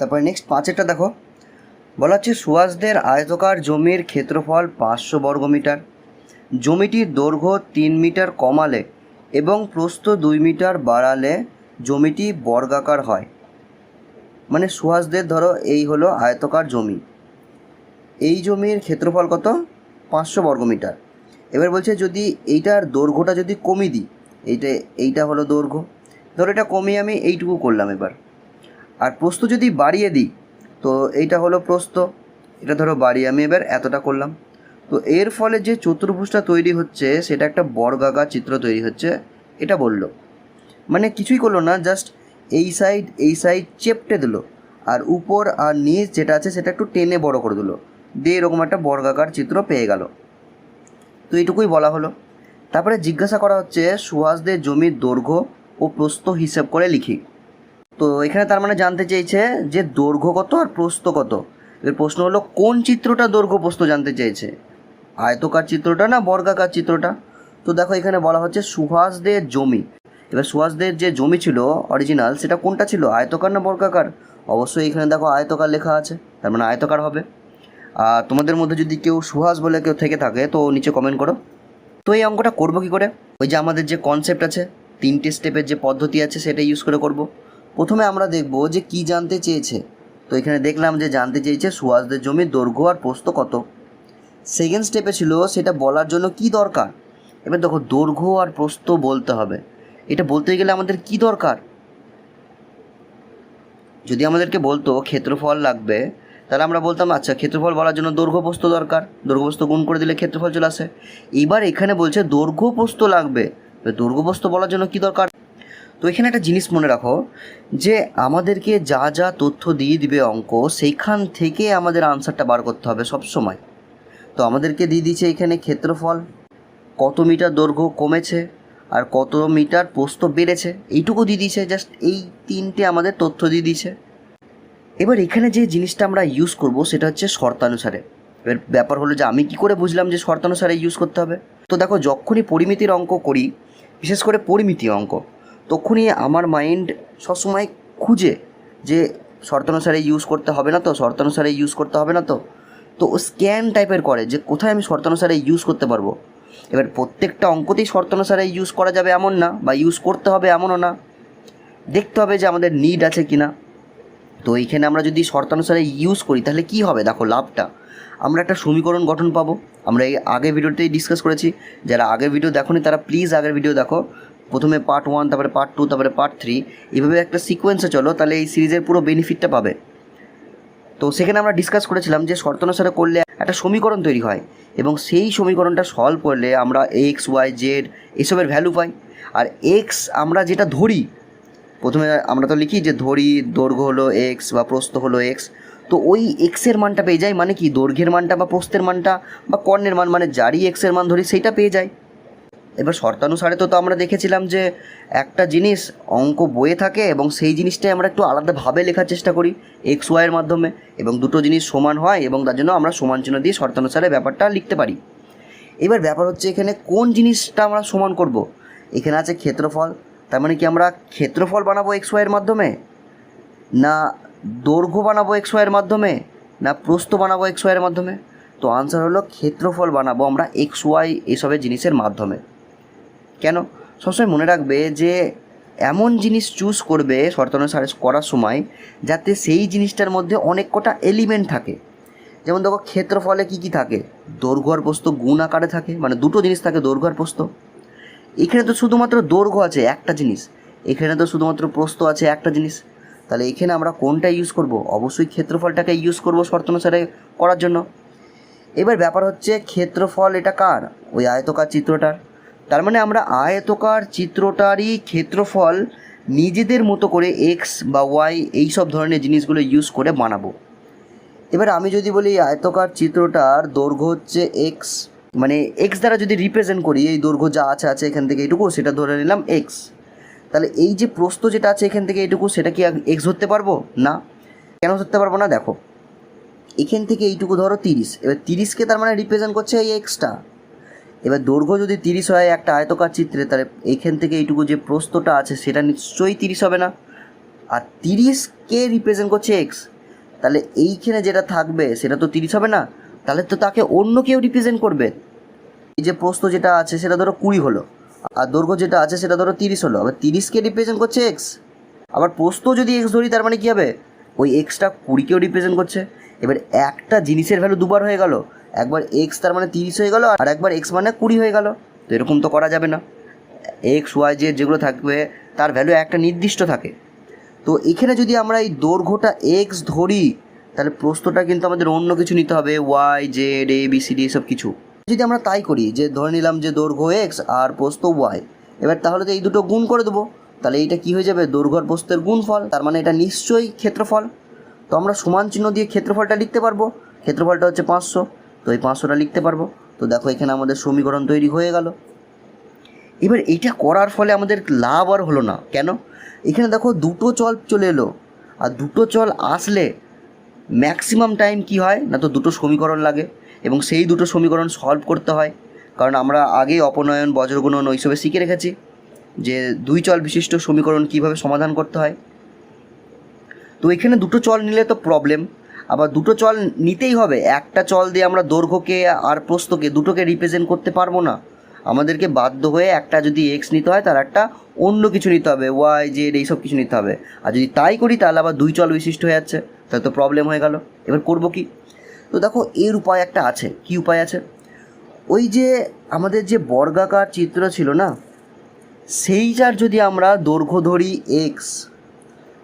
তারপরে নেক্সট 5-এরটা দেখো, বলা হচ্ছে সুহাসদের আয়তকার জমির ক্ষেত্রফল 500 বর্গমিটার। জমিটির দৈর্ঘ্য 3 মিটার কমালে এবং প্রস্থ 2 মিটার বাড়ালে জমিটি বর্গাকার হয়। মানে সুহাসদের ধরো এই হলো আয়তকার জমি, এই জমির ক্ষেত্রফল কত? 500 বর্গমিটার। এবার বলছে যদি এইটার দৈর্ঘ্যটা যদি কমিয়ে দিই, এইটা হলো দৈর্ঘ্য, ধরো এটা কমিয়ে আমি এইটুকু করলাম এবার, আর প্রস্থ যদি বাড়িয়ে দিই তো এইটা হলো প্রস্থ, এটা ধরো বাড়িয়ে আমি এবার এতটা করলাম, তো এর ফলে যে চতুর্ভুজটা তৈরি হচ্ছে সেটা একটা বর্গাকার চিত্র তৈরি হচ্ছে, এটা বললো। মানে কিছুই করলো না, জাস্ট এই সাইড চেপটে দিল, আর উপর আর নিচ যেটা আছে সেটা একটু টেনে বড় করে দিল, দিয়ে এরকম একটা বর্গাকার চিত্র পেয়ে গেল। তো এইটুকুই বলা হলো। তারপরে জিজ্ঞাসা করা হচ্ছে সুহাসদের জমির দৈর্ঘ্য ও প্রস্থ হিসেব করে লিখি। তো এখানে তার মানে জানতে চেয়েছে যে দৈর্ঘ্য কত আর প্রস্থ কত। এর প্রশ্ন হলো কোন চিত্রটা দৈর্ঘ্য প্রস্থ জানতে চেয়েছে, আয়তকার চিত্রটা না বর্গাকার চিত্রটা। তো দেখো এখানে বলা হচ্ছে সুহাসদের জমি, এবার সুহাসদের যে জমি ছিল অরিজিনাল সেটা কোনটা ছিল, আয়তকার না বর্গাকার? অবশ্যই এখানে দেখো আয়তকার লেখা আছে, তার মানে আয়তকার হবে। আর তোমাদের মধ্যে যদি কেউ সুহাস বলে কেউ থেকে থাকে তো নিচে কমেন্ট করো। তো এই অঙ্কটা করবো কী করে? ওই যে আমাদের যে কনসেপ্ট আছে, 3টে স্টেপের যে পদ্ধতি আছে সেটা ইউজ করে করব। প্রথমে আমরা দেখব যে কি জানতে চেয়েছে। তো এখানে দেখলাম যে জানতে চেয়েছে সুহাসদের জমির দৈর্ঘ্য আর প্রস্থ কত। সেকেন্ড স্টেপে ছিল সেটা বলার জন্য কি দরকার। এবার দেখো দৈর্ঘ্য আর প্রস্থ বলতে হবে, এটা বলতে গেলে আমাদের কি দরকার? যদি আমাদেরকে বলতো ক্ষেত্রফল লাগবে তাহলে আমরা বলতাম আচ্ছা ক্ষেত্রফল বলার জন্য দৈর্ঘ্য প্রস্থ দরকার, দৈর্ঘ্য প্রস্থ গুণ করে দিলে ক্ষেত্রফল চলে আসে। এবার এখানে বলছে দৈর্ঘ্য প্রস্থ লাগবে, দৈর্ঘ্য প্রস্থ বলার জন্য কি দরকার? তো এখানে একটা জিনিস মনে রাখো যে আমাদেরকে যা যা তথ্য দিয়ে দিবে অঙ্ক সেইখান থেকে আমাদের আনসারটা বার করতে হবে সব সময়। তো আমাদেরকে দিয়ে দিয়েছে এখানে ক্ষেত্রফল, কত মিটার দৈর্ঘ্য কমেছে আর কত মিটার প্রস্থ বেড়েছে, এইটুকু দিয়ে দিয়েছে, জাস্ট এই 3টে আমাদের তথ্য দিয়ে দিয়েছে। এবার এখানে যে জিনিসটা আমরা ইউজ করব সেটা হচ্ছে শর্তানুসারে। এবার ব্যাপার হলো যে আমি কি করে বুঝলাম যে শর্তানুসারে ইউজ করতে হবে? তো দেখো যখনই পরিমিতির অঙ্ক করি, বিশেষ করে পরিমিতি অঙ্ক, তখনই আমার মাইন্ড সবসময় খুঁজে যে শর্তানুসারে ইউজ করতে হবে না তো, শর্তানুসারে ইউজ করতে হবে না তো, তো ও স্ক্যান টাইপের করে যে কোথায় আমি শর্তানুসারে ইউজ করতে পারবো। এবার প্রত্যেকটা অঙ্কতেই শর্তানুসারে ইউজ করা যাবে এমন না, বা ইউজ করতে হবে এমনও না, দেখতে হবে যে আমাদের নিড আছে কি না। তো এইখানে আমরা যদি শর্তানুসারে ইউজ করি তাহলে কি হবে দেখো লাভটা, আমরা একটা সমীকরণ গঠন পাবো। আমরা এই আগের ভিডিওতেই ডিসকাস করেছি, যারা আগের ভিডিও দেখোনি তারা প্লিজ আগের ভিডিও দেখো, প্রথমে পার্ট 1, তারপরে পার্ট 2, তারপরে পার্ট 3, এইভাবে একটা সিকোয়েন্সে চলো, তাহলে এই সিরিজের পুরো বেনিফিটটা পাবে। তো সেখানে আমরা ডিসকাস করেছিলাম যে শর্তানুসারে করলে একটা সমীকরণ তৈরি হয়, এবং সেই সমীকরণটা সলভ করলে আমরা এক্স ওয়াই জেড এসবের ভ্যালু পাই। আর এক্স আমরা যেটা ধরি, প্রথমে আমরা তো লিখি যে ধরি দৈর্ঘ্য হলো এক্স বা প্রস্থ হলো এক্স, তো ওই এক্সের মানটা পেয়ে যাই, মানে কি দৈর্ঘ্যের মানটা বা প্রস্থের মানটা বা কর্ণের মান, মানে যারই এক্সের মান ধরি সেইটা পেয়ে যায়। এবার শর্তানুসারে তো আমরা দেখেছিলাম যে একটা জিনিস অঙ্ক বইয়ে থাকে এবং সেই জিনিসটাই আমরা একটু আলাদাভাবে লেখার চেষ্টা করি এক্স ওয়াইয়ের মাধ্যমে, এবং দুটো জিনিস সমান হয় এবং তার জন্য আমরা সমান চিহ্ন দিয়ে শর্তানুসারে ব্যাপারটা লিখতে পারি। এবার ব্যাপার হচ্ছে এখানে কোন জিনিসটা আমরা সমান করব। এখানে আছে ক্ষেত্রফল, তার মানে কি আমরা ক্ষেত্রফল বানাবো এক্স ওয়াইয়ের মাধ্যমে, না দৈর্ঘ্য বানাবো এক্স ওয়াইয়ের মাধ্যমে, না প্রস্থ বানাবো এক্স ওয়াইয়ের মাধ্যমে? তো আনসার হলো ক্ষেত্রফল বানাবো আমরা এক্স ওয়াই এসবের জিনিসের মাধ্যমে। কেন? সবসময় মনে রাখবে যে এমন জিনিস চুজ করবে শর্তানুসারে করার সময় যাতে সেই জিনিসটার মধ্যে অনেক কটা এলিমেন্ট থাকে। যেমন দেখো ক্ষেত্রফলে কী কী থাকে, দৈর্ঘ্য আর প্রস্থ গুণ আকারে থাকে, মানে দুটো জিনিস থাকে দৈর্ঘ্য আর প্রস্থ। এখানে তো শুধুমাত্র দৈর্ঘ্য আছে একটা জিনিস, এখানে তো শুধুমাত্র প্রস্থ আছে একটা জিনিস, তাহলে এখানে আমরা কোনটা ইউজ করব? অবশ্যই ক্ষেত্রফলটাকে ইউজ করব শর্তানুসারে করার জন্য। এবার ব্যাপার হচ্ছে ক্ষেত্রফল এটা কার, ওই আয়তকার চিত্রটার, তার মানে আমরা আয়তকার চিত্রটারই ক্ষেত্রফল নিজেদের মতো করে এক্স বা ওয়াই এইসব ধরনের জিনিসগুলো ইউজ করে বানাবো। এবার আমি যদি বলি আয়তকার চিত্রটার দৈর্ঘ্য হচ্ছে এক্স, মানে এক্স দ্বারা যদি রিপ্রেজেন্ট করি এই দৈর্ঘ্য যা আছে এখান থেকে এইটুকু, সেটা ধরে নিলাম এক্স, তাহলে এই যে প্রস্থ যেটা আছে এখান থেকে এইটুকু, সেটা কি এক্স ধরতে পারবো না? কেন ধরতে পারবো না? দেখো এখান থেকে এইটুকু ধরো 30, এবার 30কে তার মানে রিপ্রেজেন্ট করছে এই এক্সটা। এবার দৈর্ঘ্য যদি 30 হয় একটা আয়তকার চিত্রে, তাহলে এখান থেকে এইটুকু যে প্রস্থটা আছে সেটা নিশ্চয়ই 30 হবে না। আর 30কে রিপ্রেজেন্ট করছে এক্স, তাহলে এইখানে যেটা থাকবে সেটা তো 30 হবে না, তাহলে তো তাকে অন্য কেউ রিপ্রেজেন্ট করবে। এই যে প্রস্থ যেটা আছে সেটা ধরো 20 হলো, আর দৈর্ঘ্য যেটা আছে সেটা ধরো 30 হলো, আবার 30কে রিপ্রেজেন্ট করছে এক্স, আবার প্রস্থ যদি এক্স ধরি তার মানে কী হবে, ওই এক্সটা 20কেও রিপ্রেজেন্ট করছে। এবার একটা জিনিসের ভ্যালু দুবার হয়ে গেল, একবার এক্স তার মানে 30 হয়ে গেল, আর একবার এক্স মানে 20 হয়ে গেল। তো এরকম তো করা যাবে না, এক্স ওয়াই জেড যেগুলো থাকবে তার ভ্যালু একটা নির্দিষ্ট থাকে। তো এখানে যদি আমরা এই দৈর্ঘ্যটা এক্স ধরি তাহলে প্রস্থটা কিন্তু আমাদের অন্য কিছু নিতে হবে, Y Z A B C D এসব কিছু। যদি আমরা তাই করি যে ধরে নিলাম যে দৈর্ঘ্য এক্স আর প্রস্থ ওয়াই, এবার তাহলে তো এই দুটো গুণ করে দেবো, তাহলে এইটা কী হয়ে যাবে, দৈর্ঘ্য আর প্রস্থের গুণফল, তার মানে এটা নিশ্চয়ই ক্ষেত্রফল। তো আমরা সমান চিহ্ন দিয়ে ক্ষেত্রফলটা লিখতে পারবো, ক্ষেত্রফলটা হচ্ছে 500, তো এই 500টা লিখতে পারবো। তো দেখো এখানে আমাদের সমীকরণ তৈরি হয়ে গেল। এবার এইটা করার ফলে আমাদের লাভ আর হলো না, কেন? এখানে দেখো দুটো চল চলে এলো, আর দুটো চল আসলে ম্যাক্সিমাম টাইম কি হয় না, তো দুটো সমীকরণ লাগে এবং সেই দুটো সমীকরণ সলভ করতে হয়, কারণ আমরা আগে অপনয়ন বজ্রগুণন ওইসবে শিখে রেখেছি যে দুই চল বিশিষ্ট সমীকরণ কীভাবে সমাধান করতে হয়। তো এখানে দুটো চল নিলে তো প্রবলেম, আবার দুটো চল নিতেই হবে, একটা চল দিয়ে আমরা দৈর্ঘ্যকে আর প্রস্থকে দুটোকে রিপ্রেজেন্ট করতে পারবো না, আমাদেরকে বাধ্য হয়ে একটা যদি এক্স নিতে হয় তার একটা অন্য কিছু নিতে হবে, ওয়াই জেড এইসব কিছু নিতে হবে। আর যদি তাই করি তাহলে আবার দুই চল বিশিষ্ট হয়ে যাচ্ছে, তাহলে তো প্রবলেম হয়ে গেল। এবার করবো কি? তো দেখো এর উপায় একটা আছে। কি উপায় আছে? ওই যে আমাদের যে বর্গাকার চিত্র ছিল না, সেইটার যদি আমরা দৈর্ঘ্য ধরি এক্স,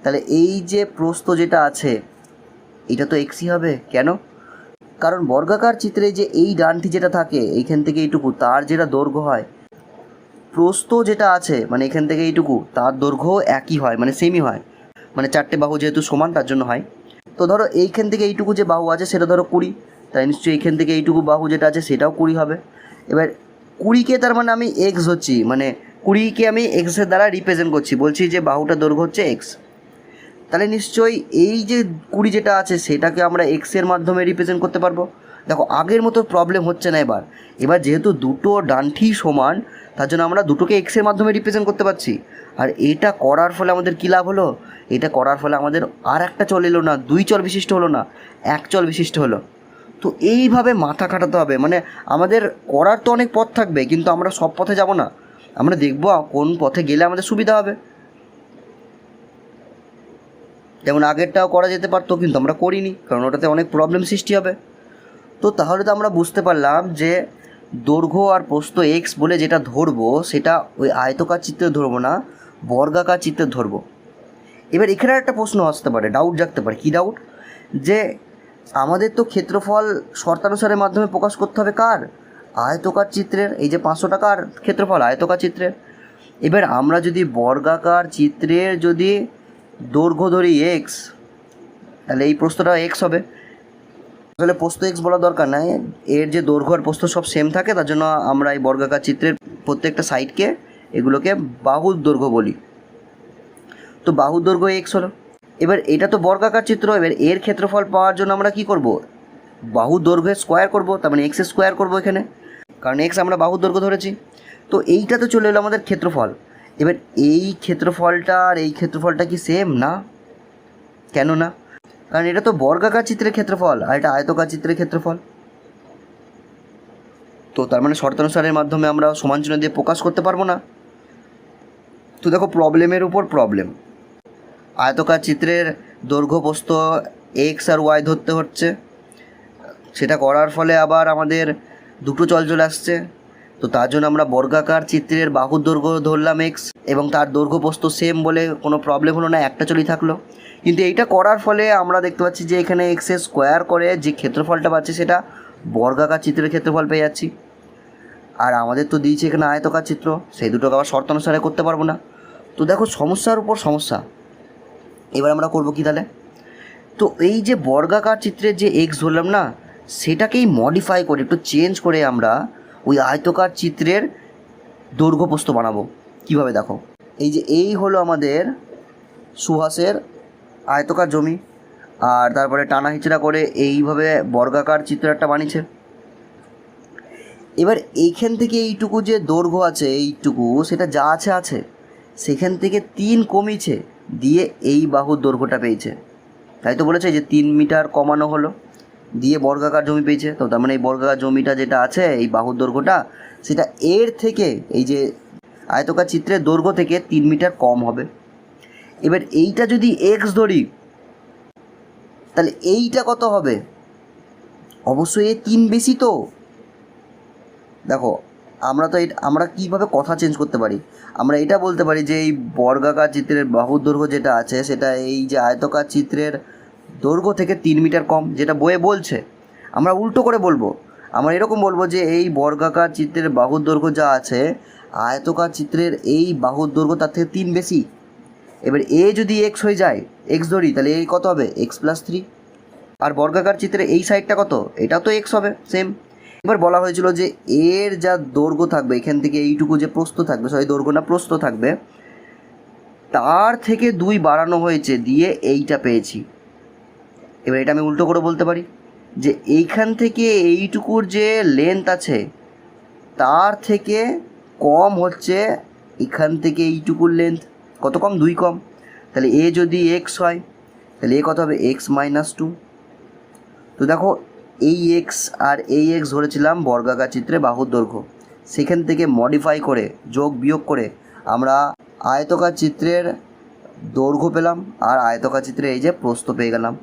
তাহলে এই যে প্রস্থ যেটা আছে এটা তো এক্সই হবে। কেন? কারণ বর্গাকার চিত্রে যে এই ডানটি যেটা থাকে এইখান থেকে এইটুকু তার যেটা দৈর্ঘ্য হয়, প্রস্থ যেটা আছে মানে এখান থেকে এইটুকু তার দৈর্ঘ্য একই হয়, মানে সেমই হয়, মানে চারটে বাহু যেহেতু সমান তার জন্য হয়। তো ধরো এইখান থেকে এইটুকু যে বাহু আছে সেটা ধরো 20, তাই নিশ্চয়ই এইখান থেকে এইটুকু বাহু যেটা আছে সেটাও 20 হবে। এবার 20কে তার মানে আমি এক্স হচ্ছি, মানে 20কে আমি এক্সের দ্বারা রিপ্রেজেন্ট করছি, বলছি যে বাহুটার দৈর্ঘ্য হচ্ছে এক্স, তাহলে নিশ্চয়ই এই যে 20 যেটা আছে সেটাকে আমরা এক্সের মাধ্যমে রিপ্রেজেন্ট করতে পারবো। দেখো আগের মতো প্রবলেম হচ্ছে না এবার যেহেতু দুটো ডানটি সমান তার জন্য আমরা দুটোকে এক্সের মাধ্যমে রিপ্রেজেন্ট করতে পারছি। আর এটা করার ফলে আমাদের কী লাভ হলো? এটা করার ফলে আমাদের আর একটা চল এলো না, দুই চল বিশিষ্ট হলো না, এক চল বিশিষ্ট হলো। তো এইভাবে মাথা খাটাতে হবে, মানে আমাদের করার তো অনেক পথ থাকবে কিন্তু আমরা সব পথে যাব না, আমরা দেখবো কোন পথে গেলে আমাদের সুবিধা হবে। যেমন আগেরটাও করা যেতে পারতো কিন্তু আমরা করিনি, কারণ ওটাতে অনেক প্রবলেম সৃষ্টি হবে। তো তাহলে তো আমরা বুঝতে পারলাম যে দৈর্ঘ্য আর প্রস্থ এক্স বলে যেটা ধরবো সেটা ওই আয়তকার চিত্রে ধরবো না, বর্গাকার চিত্রে ধরবো। এবার এখানে একটা প্রশ্ন আসতে পারে, ডাউট জাগতে পারে। কী ডাউট? যে আমাদের তো ক্ষেত্রফল শর্তানুসারের মাধ্যমে প্রকাশ করতে হবে কার? আয়তকার চিত্রের। এই যে 500 টাকার ক্ষেত্রফল আয়তকার চিত্রের। এবার আমরা যদি বর্গাকার চিত্রের যদি দৈর্ঘ্য ধরি এক্স, তাহলে এই প্রস্থটা এক্স হবে। আসলে প্রস্থ এক্স বলার দরকার নাই, এর যে দৈর্ঘ্য আর প্রস্থ সব সেম থাকে, তার জন্য আমরা এই বর্গাকার চিত্রের প্রত্যেকটা সাইডকে এগুলোকে বাহুর দৈর্ঘ্য বলি। তো বাহুর দৈর্ঘ্য এক্স হলো। এবার এটা তো বর্গাকার চিত্র, এবার এর ক্ষেত্রফল পাওয়ার জন্য আমরা কি করব? বাহুর দৈর্ঘ্যের স্কোয়ার করব, তার মানে এক্সের স্কোয়ার করবো এখানে, কারণ এক্স আমরা বাহুর দৈর্ঘ্য ধরেছি। তো এইটা তো চলে এলো আমাদের ক্ষেত্রফল। এবার এই ক্ষেত্রফলটা আর এই ক্ষেত্রফলটা কি সেম? না। কেন না? কারণ এটা তো বর্গাকার চিত্রের ক্ষেত্রফল আর এটা আয়তকার চিত্রের ক্ষেত্রফল। তো তার মানে শর্তানুসারের মাধ্যমে আমরা সমান চিহ্ন দিয়ে প্রকাশ করতে পারবো না। তো দেখো প্রবলেমের উপর প্রবলেম। আয়তকার চিত্রের দৈর্ঘ্য প্রস্থ এক্স আর ওয়াই ধরতে হচ্ছে, সেটা করার ফলে আবার আমাদের দুটো চল চলে আসছে। তো তার জন্য আমরা বর্গাকার চিত্রের বাহুর দৈর্ঘ্য ধরলাম এক্স, এবং তার দৈর্ঘ্য প্রস্থ সেম বলে কোনো প্রবলেম হলো না, একটা চলই থাকলো। কিন্তু এইটা করার ফলে আমরা দেখতে পাচ্ছি যে এখানে এক্সের স্কোয়ার করে যে ক্ষেত্রফলটা পাচ্ছি সেটা বর্গাকার চিত্রের ক্ষেত্রফল পেয়ে যাচ্ছি। আর আমাদের তো দিয়েছে এখানে আয়তকার চিত্র, সেই দুটোকে আবার শর্তানুসারে করতে পারবো না। তো দেখো সমস্যার উপর সমস্যা। এবার আমরা করবো কি তাহলে? তো এই যে বর্গাকার চিত্রের যে এক্স ধরলাম না, সেটাকেই মডিফাই করে একটু চেঞ্জ করে আমরা ওই আয়তকার চিত্রের দৈর্ঘ্য প্রস্থ বানাবো। কীভাবে দেখো, এই যে এই হলো আমাদের সুহাসের আয়তকার জমি, আর তারপরে টানা হিচড়া করে এইভাবে বর্গাকার চিত্র একটা বানিয়েছে। এবার এইখান থেকে এইটুকু যে দৈর্ঘ্য আছে এইটুকু, সেটা যা আছে আছে, সেখান থেকে 3 কমিয়েছে, দিয়ে এই বাহুর দৈর্ঘ্যটা পেয়েছে, তাই তো বলেছে যে 3 মিটার কমানো হলো, দিয়ে বর্গাকার জমি পেয়েছে। তো তার মানে এই বর্গাকার জমিটা যেটা আছে এই বাহুর দৈর্ঘ্যটা সেটা এর থেকে এই যে আয়তকার চিত্রের দৈর্ঘ্য থেকে 3 মিটার কম হবে। এবার এইটা যদি এক্স ধরি তাহলে এইটা কত হবে? অবশ্যই এই 3 বেশি। তো দেখো আমরা কীভাবে কথা চেঞ্জ করতে পারি, আমরা এটা বলতে পারি যে এই বর্গাকার চিত্রের বাহুর দৈর্ঘ্য যেটা আছে সেটা এই যে আয়তকার চিত্রের দৈর্ঘ্য থেকে 3 মিটার কম, যেটা বইয়ে বলছে। আমরা উল্টো করে বলবো, আমরা এরকম বলবো যে এই বর্গাকার চিত্রের বাহুর দৈর্ঘ্য যা আছে আয়তকার চিত্রের এই বাহুর দৈর্ঘ্য তার থেকে 3 বেশি। এবার এ যদি এক্স হয়ে যায়, এক্স ধরি, তাহলে এই কত হবে? x+3। আর বর্গাকার চিত্রে এই সাইডটা কত? এটাও তো এক্স হবে, সেম। এবার বলা হয়েছিল যে এর যা দৈর্ঘ্য থাকবে এখান থেকে এইটুকু যে প্রস্থ থাকবে, দৈর্ঘ্য না প্রস্থ থাকবে, তার থেকে 2 বাড়ানো হয়েছে, দিয়ে এইটা পেয়েছি। এবার এটা আমি উল্টো করে বলতে পারি যে এইখান থেকে এইটুকুর যে লেন্থ আছে তার থেকে কম হচ্ছে এখান থেকে এইটুকুর লেন্থ। কত কম? 2 কম। তাহলে এ যদি এক্স হয় তাহলে এ কত হবে? x-2। তো দেখো এই এক্স আর এই এক্স ধরেছিলাম বর্গাকার চিত্রে বাহুর দৈর্ঘ্য, সেখান থেকে মডিফাই করে যোগ বিয়োগ করে আমরা আয়তকার চিত্রের দৈর্ঘ্য পেলাম আর আয়তকার চিত্রে এই যে প্রস্থ পেয়ে গেলাম।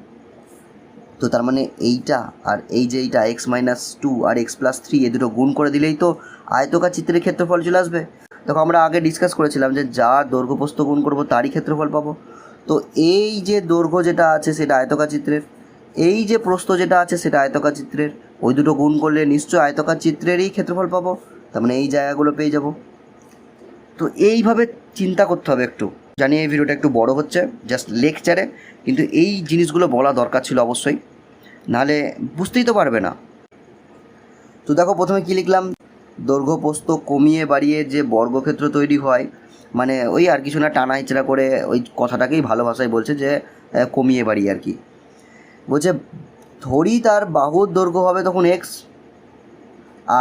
তো তার মানে এইটা আর এই যে এইটা x-2 আর x+3 এ দুটো গুণ করে দিলেই তো আয়তকার চিত্রের ক্ষেত্রফল চলে আসবে। দেখো আমরা আগে ডিসকাস করেছিলাম যে যার দৈর্ঘ্য প্রস্থ গুণ করব তারই ক্ষেত্রফল পাবো। তো এই যে দৈর্ঘ্য যেটা আছে সেটা আয়তকার চিত্রের, এই যে প্রস্থ যেটা আছে সেটা আয়তকার চিত্রের, ওই দুটো গুণ করলে নিশ্চয়ই আয়তকার চিত্রেরই ক্ষেত্রফল পাবো। তার মানে এই জায়গাগুলো পেয়ে যাব। তো এইভাবে চিন্তা করতে হবে একটু। জানি এই ভিডিওটা একটু বড় হচ্ছে জাস্ট লেকচারে, কিন্তু এই জিনিসগুলো বলা দরকার ছিল অবশ্যই, নাহলে বুঝতেই তো পারবে না। তো দেখো প্রথমে কী লিখলাম, দৈর্ঘ্য প্রস্থ কমিয়ে বাড়িয়ে যে বর্গক্ষেত্র তৈরি হয়, মানে ওই আর কিছু না, টানা হিচড়া করে ওই কথাটাকেই ভালো ভাষায় বলছে যে কমিয়ে বাড়িয়ে আর কি। বলছে ধরি তার বাহুর দৈর্ঘ্য হবে তখন এক্স,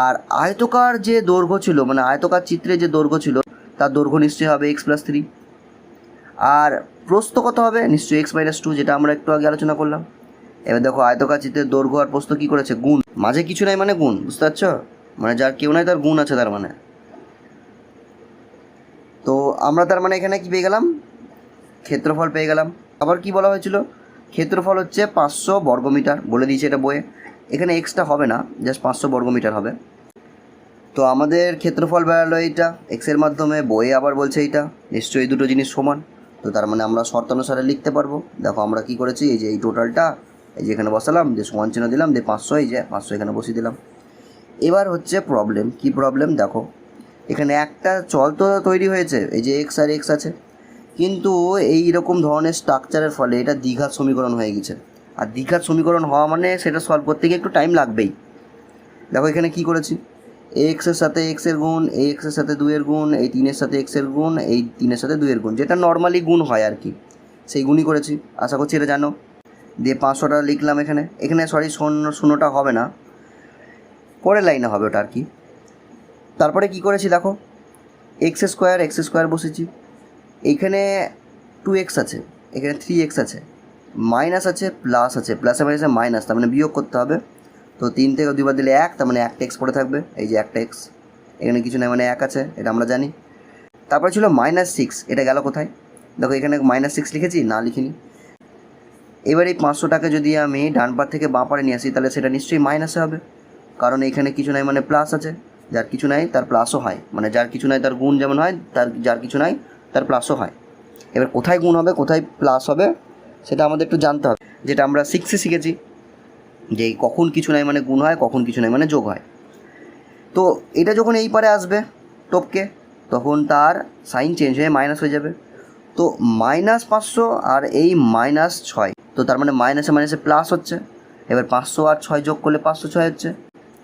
আর আয়তকার যে দৈর্ঘ্য ছিল, মানে আয়তকার চিত্রে যে দৈর্ঘ্য ছিল তার দৈর্ঘ্য নিশ্চয়ই হবে x+3। আর প্রস্থ কত হবে? নিশ্চয়ই x-2, যেটা আমরা একটু আগে আলোচনা করলাম। এবার দেখো আয়তকার চিত্রের দৈর্ঘ্য আর প্রস্থ কী করেছে? গুণ। মাঝে কিছু নাই মানে গুণ, বুঝতে পারছো? মানে যার কেউ নাই তার গুণ আছে তার মানে। তো আমরা তার মানে এখানে কী পেয়ে গেলাম? ক্ষেত্রফল পেয়ে গেলাম। আবার কি বলা হয়েছিল? ক্ষেত্রফল হচ্ছে 500 বর্গমিটার, বলে দিয়েছে এটা বইয়ে। এখানে এক্সটা হবে না, জাস্ট 500 বর্গমিটার হবে। তো আমাদের ক্ষেত্রফল বেরোলো এইটা এক্সের মাধ্যমে, বইয়ে আবার বলছে এইটা, নিশ্চয়ই দুটো জিনিস সমান। তো তার মানে আমরা শর্তানুসারে লিখতে পারবো। দেখো আমরা কি করেছি, এই যে এই টোটালটা এই যে এখানে বসালাম, যে সমান চিহ্ন দিলাম, দিয়ে 500, এই যে 500 এখানে বসিয়ে দিলাম। এবার হচ্ছে প্রবলেম। কি প্রবলেম? দেখো এখানে একটা চল তো তৈরি হয়েছে, এই যে এক্স আর এক্স আছে, কিন্তু এই রকম ধরনের স্ট্রাকচারের ফলে এটা দ্বিঘাত সমীকরণ হয়ে গেছে। আর দ্বিঘাত সমীকরণ হওয়া মানে সেটা সলভ করতে গিয়ে একটু টাইম লাগবেই। দেখো এখানে কি করেছি, এক্সের সাথে এক্সের গুণ, এই এক্সের সাথে 2-এর গুণ, এই 3-এর সাথে এক্সের গুণ, এই 3-এর সাথে 2-এর গুণ, যেটা নর্মালি গুণ হয় আর কি, সেই গুণই করেছি। আশা করছি এটা জানো। দিয়ে 500টা লিখলাম এখানে। এখানে সরি, শূন্যটা হবে না, পরের লাইনে হবে ওটা আর কি। তারপরে কি করেছি দেখো, x² বসেছি। এইখানে 2x আছে, এখানে 3x আছে, মাইনাস আছে, প্লাস আছে, প্লাসে মাইনাসে মাইনাস, তার মানে বিয়োগ করতে হবে। তো 3 থেকে 2 বার দিলে 1, তার মানে একটা এক্স পড়ে থাকবে, এই যে একটা এক্স, এখানে কিছু নেই মানে 1 আছে, এটা আমরা জানি। তারপরে ছিল -6, এটা গেল কোথায়? দেখো এখানে -6 লিখেছি, না লিখিনি। এবার এই 500টাকে যদি আমি ডান পার থেকে বাঁ পারে নিয়ে আসি তাহলে সেটা নিশ্চয়ই মাইনাসে হবে, কারণ এখানে কিছু নাই মানে প্লাস আছে, যার কিছু নাই তার প্লাসও হয়, মানে যার কিছু নাই তার গুণ যেমন হয়, তার যার কিছু নাই তার প্লাসও হয়। এবার কোথায় গুণ হবে কোথায় প্লাস হবে সেটা আমাদের একটু জানতে হবে, যেটা আমরা 6-এ শিখেছি, যে কখন কিছু নাই মানে গুণ হয়, কখন কিছু নাই মানে যোগ হয়। তো এটা যখন এই পারে আসবে টপকে, তখন তার সাইন চেঞ্জ হয়ে মাইনাস হয়ে যাবে। তো -500 আর এই -6, তো তার মানে মাইনাসে মাইনাসে প্লাস হচ্ছে। এবার 500 আর 6 যোগ করলে 506 হচ্ছে।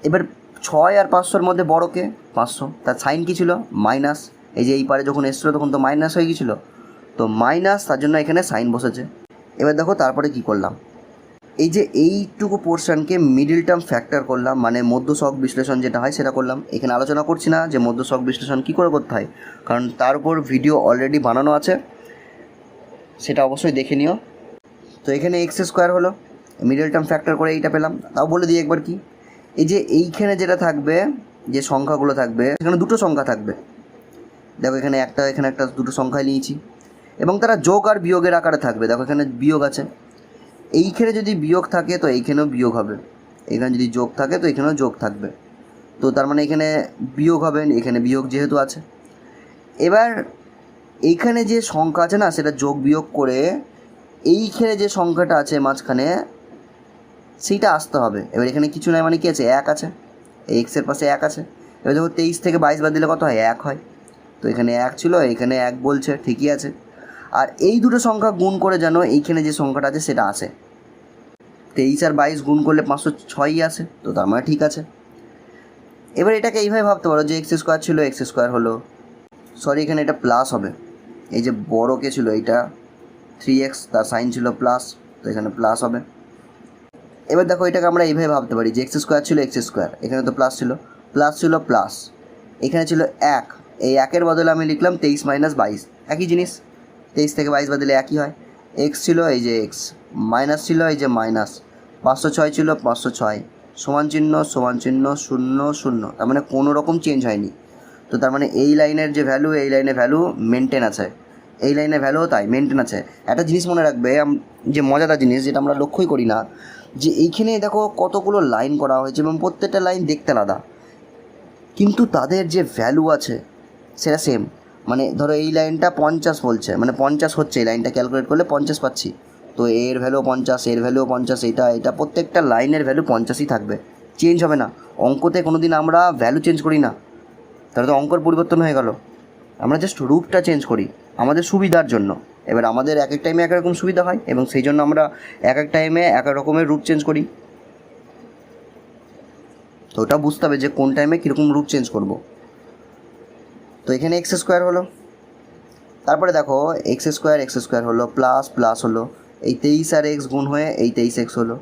এবার 6 আর 500-র মধ্যে বড়কে 500, তার সাইন কী ছিল? মাইনাস। এই যে এই পারে যখন এসছিলো তখন তো মাইনাস হয়ে গিয়েছিলো, তো মাইনাস, তার জন্য এখানে সাইন বসেছে। এবার দেখো তারপরে কি করলাম, এই যে এইটুকু পোর্শনকে মিডিল টার্ম ফ্যাক্টর করলাম, মানে মধ্যসহগ বিশ্লেষণ যেটা হয় সেটা করলাম। এখানে আলোচনা করছি না যে মধ্যসহগ বিশ্লেষণ কী করে করতে হয়, কারণ তার উপর ভিডিও অলরেডি বানানো আছে, সেটা অবশ্যই দেখে নিও। তো এখানে এক্স স্কোয়ার হলো, মিডল টার্ম ফ্যাক্টর করে এইটা পেলাম। তাও বলে দিই একবার কি, এই যে এইখানে যেটা থাকবে, যে সংখ্যাগুলো থাকবে সেখানে দুটো সংখ্যা থাকবে। দেখো এখানে একটা দুটো সংখ্যায় নিয়েছি, এবং তারা যোগ আর বিয়োগের আকারে থাকবে। দেখো এখানে বিয়োগ আছে, এইখানে যদি বিয়োগ থাকে তো এইখানেও বিয়োগ হবে, এখানে যদি যোগ থাকে তো এখানেও যোগ থাকবে। তো তার মানে এখানে বিয়োগ হবে, এখানে বিয়োগ যেহেতু আছে। এবার এইখানে যে সংখ্যা আছে না, সেটা যোগ বিয়োগ করে এইখানে যে সংখ্যাটা আছে মাঝখানে সেইটা আসতে হবে। এবার এখানে কিছু নয়, মানে কি আছে, এক আছে, এক্সের পাশে এক আছে। এবার দেখো 23 থেকে 22 বাদ দিলে কত হয়, এক হয়। তো এখানে এক ছিল, এখানে এক বলছে, ঠিকই আছে। আর এই দুটো সংখ্যা গুণ করে যেন এইখানে যে সংখ্যাটা আছে সেটা আসে। 23 আর 22 গুণ করলে 506ই আসে, তো তার মানে ঠিক আছে। এবার এটাকে এইভাবে ভাবতে পারো যে এক্স স্কোয়ার ছিল, এক্স স্কোয়ার হলো, সরি এখানে এটা প্লাস হবে। এই যে বড়কে ছিল এইটা 3x, তার সাইন ছিল প্লাস, তো এখানে প্লাস হবে। এবার দেখো এটাকে আমরা এইভাবে ভাবতে পারি যে এক্স স্কোয়ার ছিল, এক্স স্কোয়ার, এখানে তো প্লাস ছিল প্লাস, এখানে ছিল এক, এই একের বদলে আমি লিখলাম 23 - 22, একই জিনিস। 23 থেকে 22 বাদ দিলে একই হয়। এক্স ছিল, এই যে এক্স, মাইনাস ছিল, এই যে মাইনাস, 506 ছিল, 506, সমান চিহ্ন 0 0, তার মানে কোনো রকম চেঞ্জ হয়নি। তো তার মানে এই লাইনের যে ভ্যালু, এই লাইনের ভ্যালু মেনটেন আছে, এই লাইনের ভ্যালুও তাই মেনটেন আছে। একটা জিনিস মনে রাখবে, যে মজাদার জিনিস যেটা আমরা লক্ষ্যই করি না, যে এইখানে দেখো কতগুলো লাইন করা হয়েছে এবং প্রত্যেকটা লাইন দেখতে আলাদা, কিন্তু তাদের যে ভ্যালু আছে সেটা সেম। মানে ধরো এই লাইনটা 50 বলছে, মানে 50 হচ্ছে, এই লাইনটা ক্যালকুলেট করলে 50 পাচ্ছি, তো এর ভ্যালু 50, এর ভ্যালু 50, এটা প্রত্যেকটা লাইনের ভ্যালু 50ই থাকবে, চেঞ্জ হবে না। অঙ্কতে কোনো দিন আমরা ভ্যালু চেঞ্জ করি না, তাহলে তো অঙ্কর পরিবর্তন হয়ে গেল। আমরা জাস্ট রূপটা চেঞ্জ করি আমাদের সুবিধার জন্য। এবার আমাদের এক এক টাইমে এক রকম সুবিধা হয়, এবং সেই জন্য আমরা এক এক টাইমে এক এক রকমের রূপ চেঞ্জ করি। তো ওটা বুঝতে হবে যে কোন টাইমে কীরকম রূপ চেঞ্জ করব। তো এখানে এক্স স্কোয়ার হলো, তারপরে দেখো এক্স স্কোয়ার হলো, প্লাস হলো, এই 23 আর এক্স গুণ হয়ে এই 23x হলো,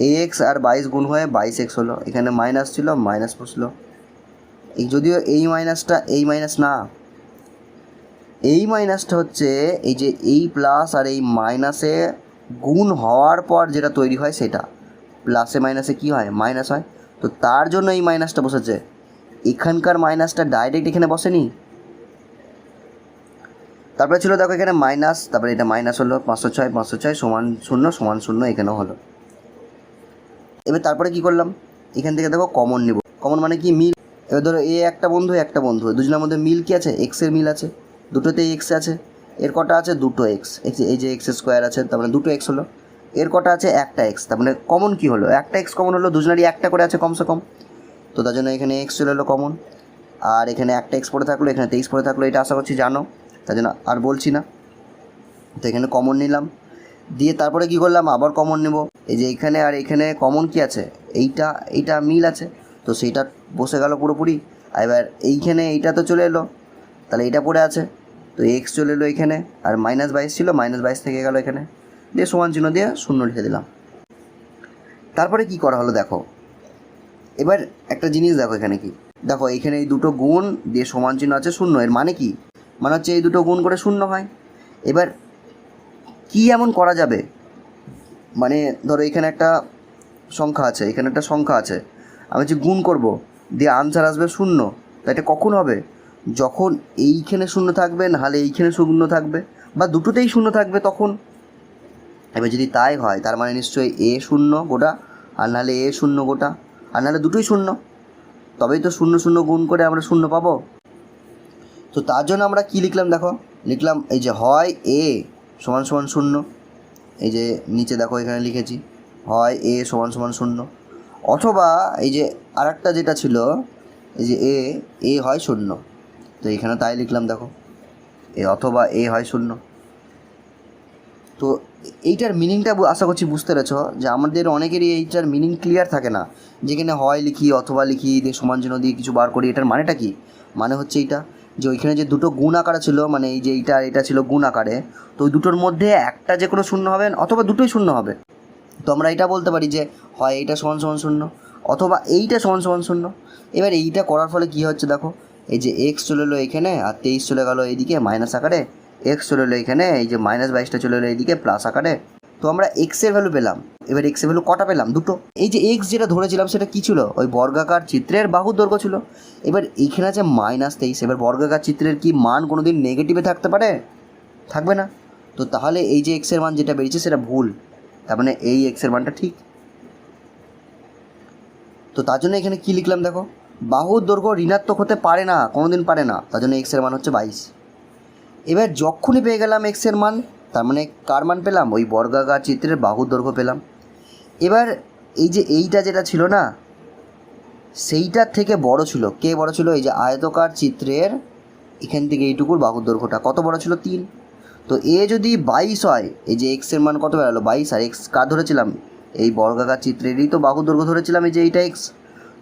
এই এক্স আর 22 গুণ হয়ে 22x হলো, এখানে মাইনাস ছিল, মাইনাস বসলো। এই যদিও এই মাইনাসটা এই মাইনাস না, এই মাইনাসটা হচ্ছে এই যে এই প্লাস আর এই মাইনাসে গুণ হওয়ার পর যেটা তৈরি হয় সেটা, প্লাসে মাইনাসে কী হয়, মাইনাস হয়। তো তার জন্য এই মাইনাসটা বসেছে, এখানকার মাইনাসটা ডাইরেক্ট এখানে বসেনি। তারপরে ছিল দেখো এখানে মাইনাস, তারপরে এটা মাইনাস হলো, 506 সমান 0 এখানেও হলো। এবার তারপরে কি করলাম, এখান থেকে দেখো কমন নিব, কমন মানে কি, মিল। এবার ধরো একটা বন্ধু দুজনের মধ্যে মিল কি আছে, এক্সের মিল আছে, দুটোতেই এক্স আছে। এর কটা আছে, দুটো এক্স, এই যে এক্স স্কোয়ার আছে, তার মানে দুটো এক্স হলো। এর কটা আছে, একটা এক্স, তার মানে কমন কি হলো, একটা এক্স কমন হলো, দুজনেরই একটা করে আছে কমসে কম। তো তার জন্য এখানে এক্স চলে এলো কমন, আর এখানে একটা এক্স পড়ে থাকলো, এখানে 23 পড়ে থাকলো, এটা আশা করছি জানো, তার জন্য আর বলছি না। তো এখানে কমন নিলাম, দিয়ে তারপরে কি করলাম, আবার কমন নেব। এই যে এখানে আর এখানে কমন কি আছে, এইটা মিল আছে, তো সেইটা বসে গেল পুরোপুরি। এবার এইখানে এইটা তো চলে এলো, তাহলে এইটা পড়ে আছে, তো এক্স চলে এলো এখানে, আর -22 ছিল, -22 থেকে গেল এখানে, দিয়ে সমান চিহ্ন দিয়ে 0 লিখে দিলাম। তারপরে কি করা হলো দেখো, এবার একটা জিনিস দেখো, এখানে কি দেখো, এখানে এই দুটো গুণ দিয়ে সমান চিহ্ন আছে 0, এর মানে কি, মানে হচ্ছে এই দুটো গুণ করে 0 হয়। এবার কি এমন করা যাবে, মানে ধরো এখানে একটা সংখ্যা আছে, এখানে একটা সংখ্যা আছে, আমি যে গুণ করব দিয়ে আনসার আসবে 0, তা এটা কখন হবে, যখন এইখানে 0 থাকবে, নাহলে এইখানে 0 থাকবে, বা দুটোতেই 0 থাকবে তখন। এবার যদি তাই হয় তার মানে নিশ্চয়ই এ 0 গোটা, আর নাহলে এ 0 গোটা, আর নাহলে দুটোই 0, তবেই তো 0 0 গুণ করে আমরা 0 পাবো। তো তার জন্য আমরা কি লিখলাম দেখো, লিখলাম এই যে হয় এ সমান 0, এই যে নিচে দেখো এখানে লিখেছি, হয় এ সমান 0, অথবা এই যে আরেকটা যেটা ছিল, এই যে এ হয় 0, তো এখানে তাই লিখলাম দেখো, অথবা এ হয় 0। তো এইটার মিনিংটা আশা করছি বুঝতে পেরেছো, যে আমাদের অনেকেরই এইটার মিনিং ক্লিয়ার থাকে না, যেখানে হয় লিখি, অথবা লিখি, দিয়ে সমান চিহ্ন দিয়ে কিছু বার করি, এটার মানেটা কি, মানে হচ্ছে এইটা যে ওইখানে যে দুটো গুণ আকারে ছিল, মানে এই যে এটা ছিল গুণ আকারে, তো ওই দুটোর মধ্যে একটা যে কোনো 0 হবে, অথবা দুটোই 0 হবে। তো আমরা এটা বলতে পারি যে হয় এইটা সমান 0, অথবা এইটা সমান 0। এবার এইটা করার ফলে কী হচ্ছে দেখো, এই যে এক্স চলে এলো এখানে, আর 23 চলে গেলো এইদিকে মাইনাস আকারে, এক্স চলে এলো এখানে, এই যে -22টা চলে এলো এইদিকে প্লাস আকারে। তো আমরা এক্সের ভ্যালু পেলাম। এবার এক্সের ভ্যালু কটা পেলাম? দুটো। এই যে এক্স যেটা ধরেছিলাম সেটা কী ছিল? ওই বর্গাকার চিত্রের বাহুর দৈর্ঘ্য ছিল। এবার এইখানে আছে -23। এবার বর্গাকার চিত্রের কি মান কোনো দিন নেগেটিভে থাকতে পারে? থাকবে না। তো তাহলে এই যে এক্সের মান যেটা বেরিয়েছে সেটা ভুল, তার মানে এই এক্সের মানটা ঠিক। তো তার জন্য এখানে কী লিখলাম দেখো, বাহুর দৈর্ঘ্য ঋণাত্মক হতে পারে না, কোনো দিন পারে না, তার জন্য এক্সের মান হচ্ছে 22। এবার যখনই পেয়ে গেলাম এক্সের মান, তার মানে কার মান পেলাম? ওই বর্গাকার চিত্রের বাহুর দৈর্ঘ্য পেলাম। এবার এই যে এইটা যেটা ছিল না, সেইটার থেকে বড় ছিল। কে বড় ছিল? এই যে আয়তকার চিত্রের এখান থেকে এইটুকুর বাহুর দৈর্ঘ্যটা কত বড় ছিল? 3। তো এ যদি 22 হয়, এই যে এক্সের মান কত বেরালো? 22। আর এক্স কার ধরেছিলাম? এই বর্গাকার চিত্রেরই তো বাহুর দৈর্ঘ্য ধরেছিলাম, এই যে এইটা এক্স।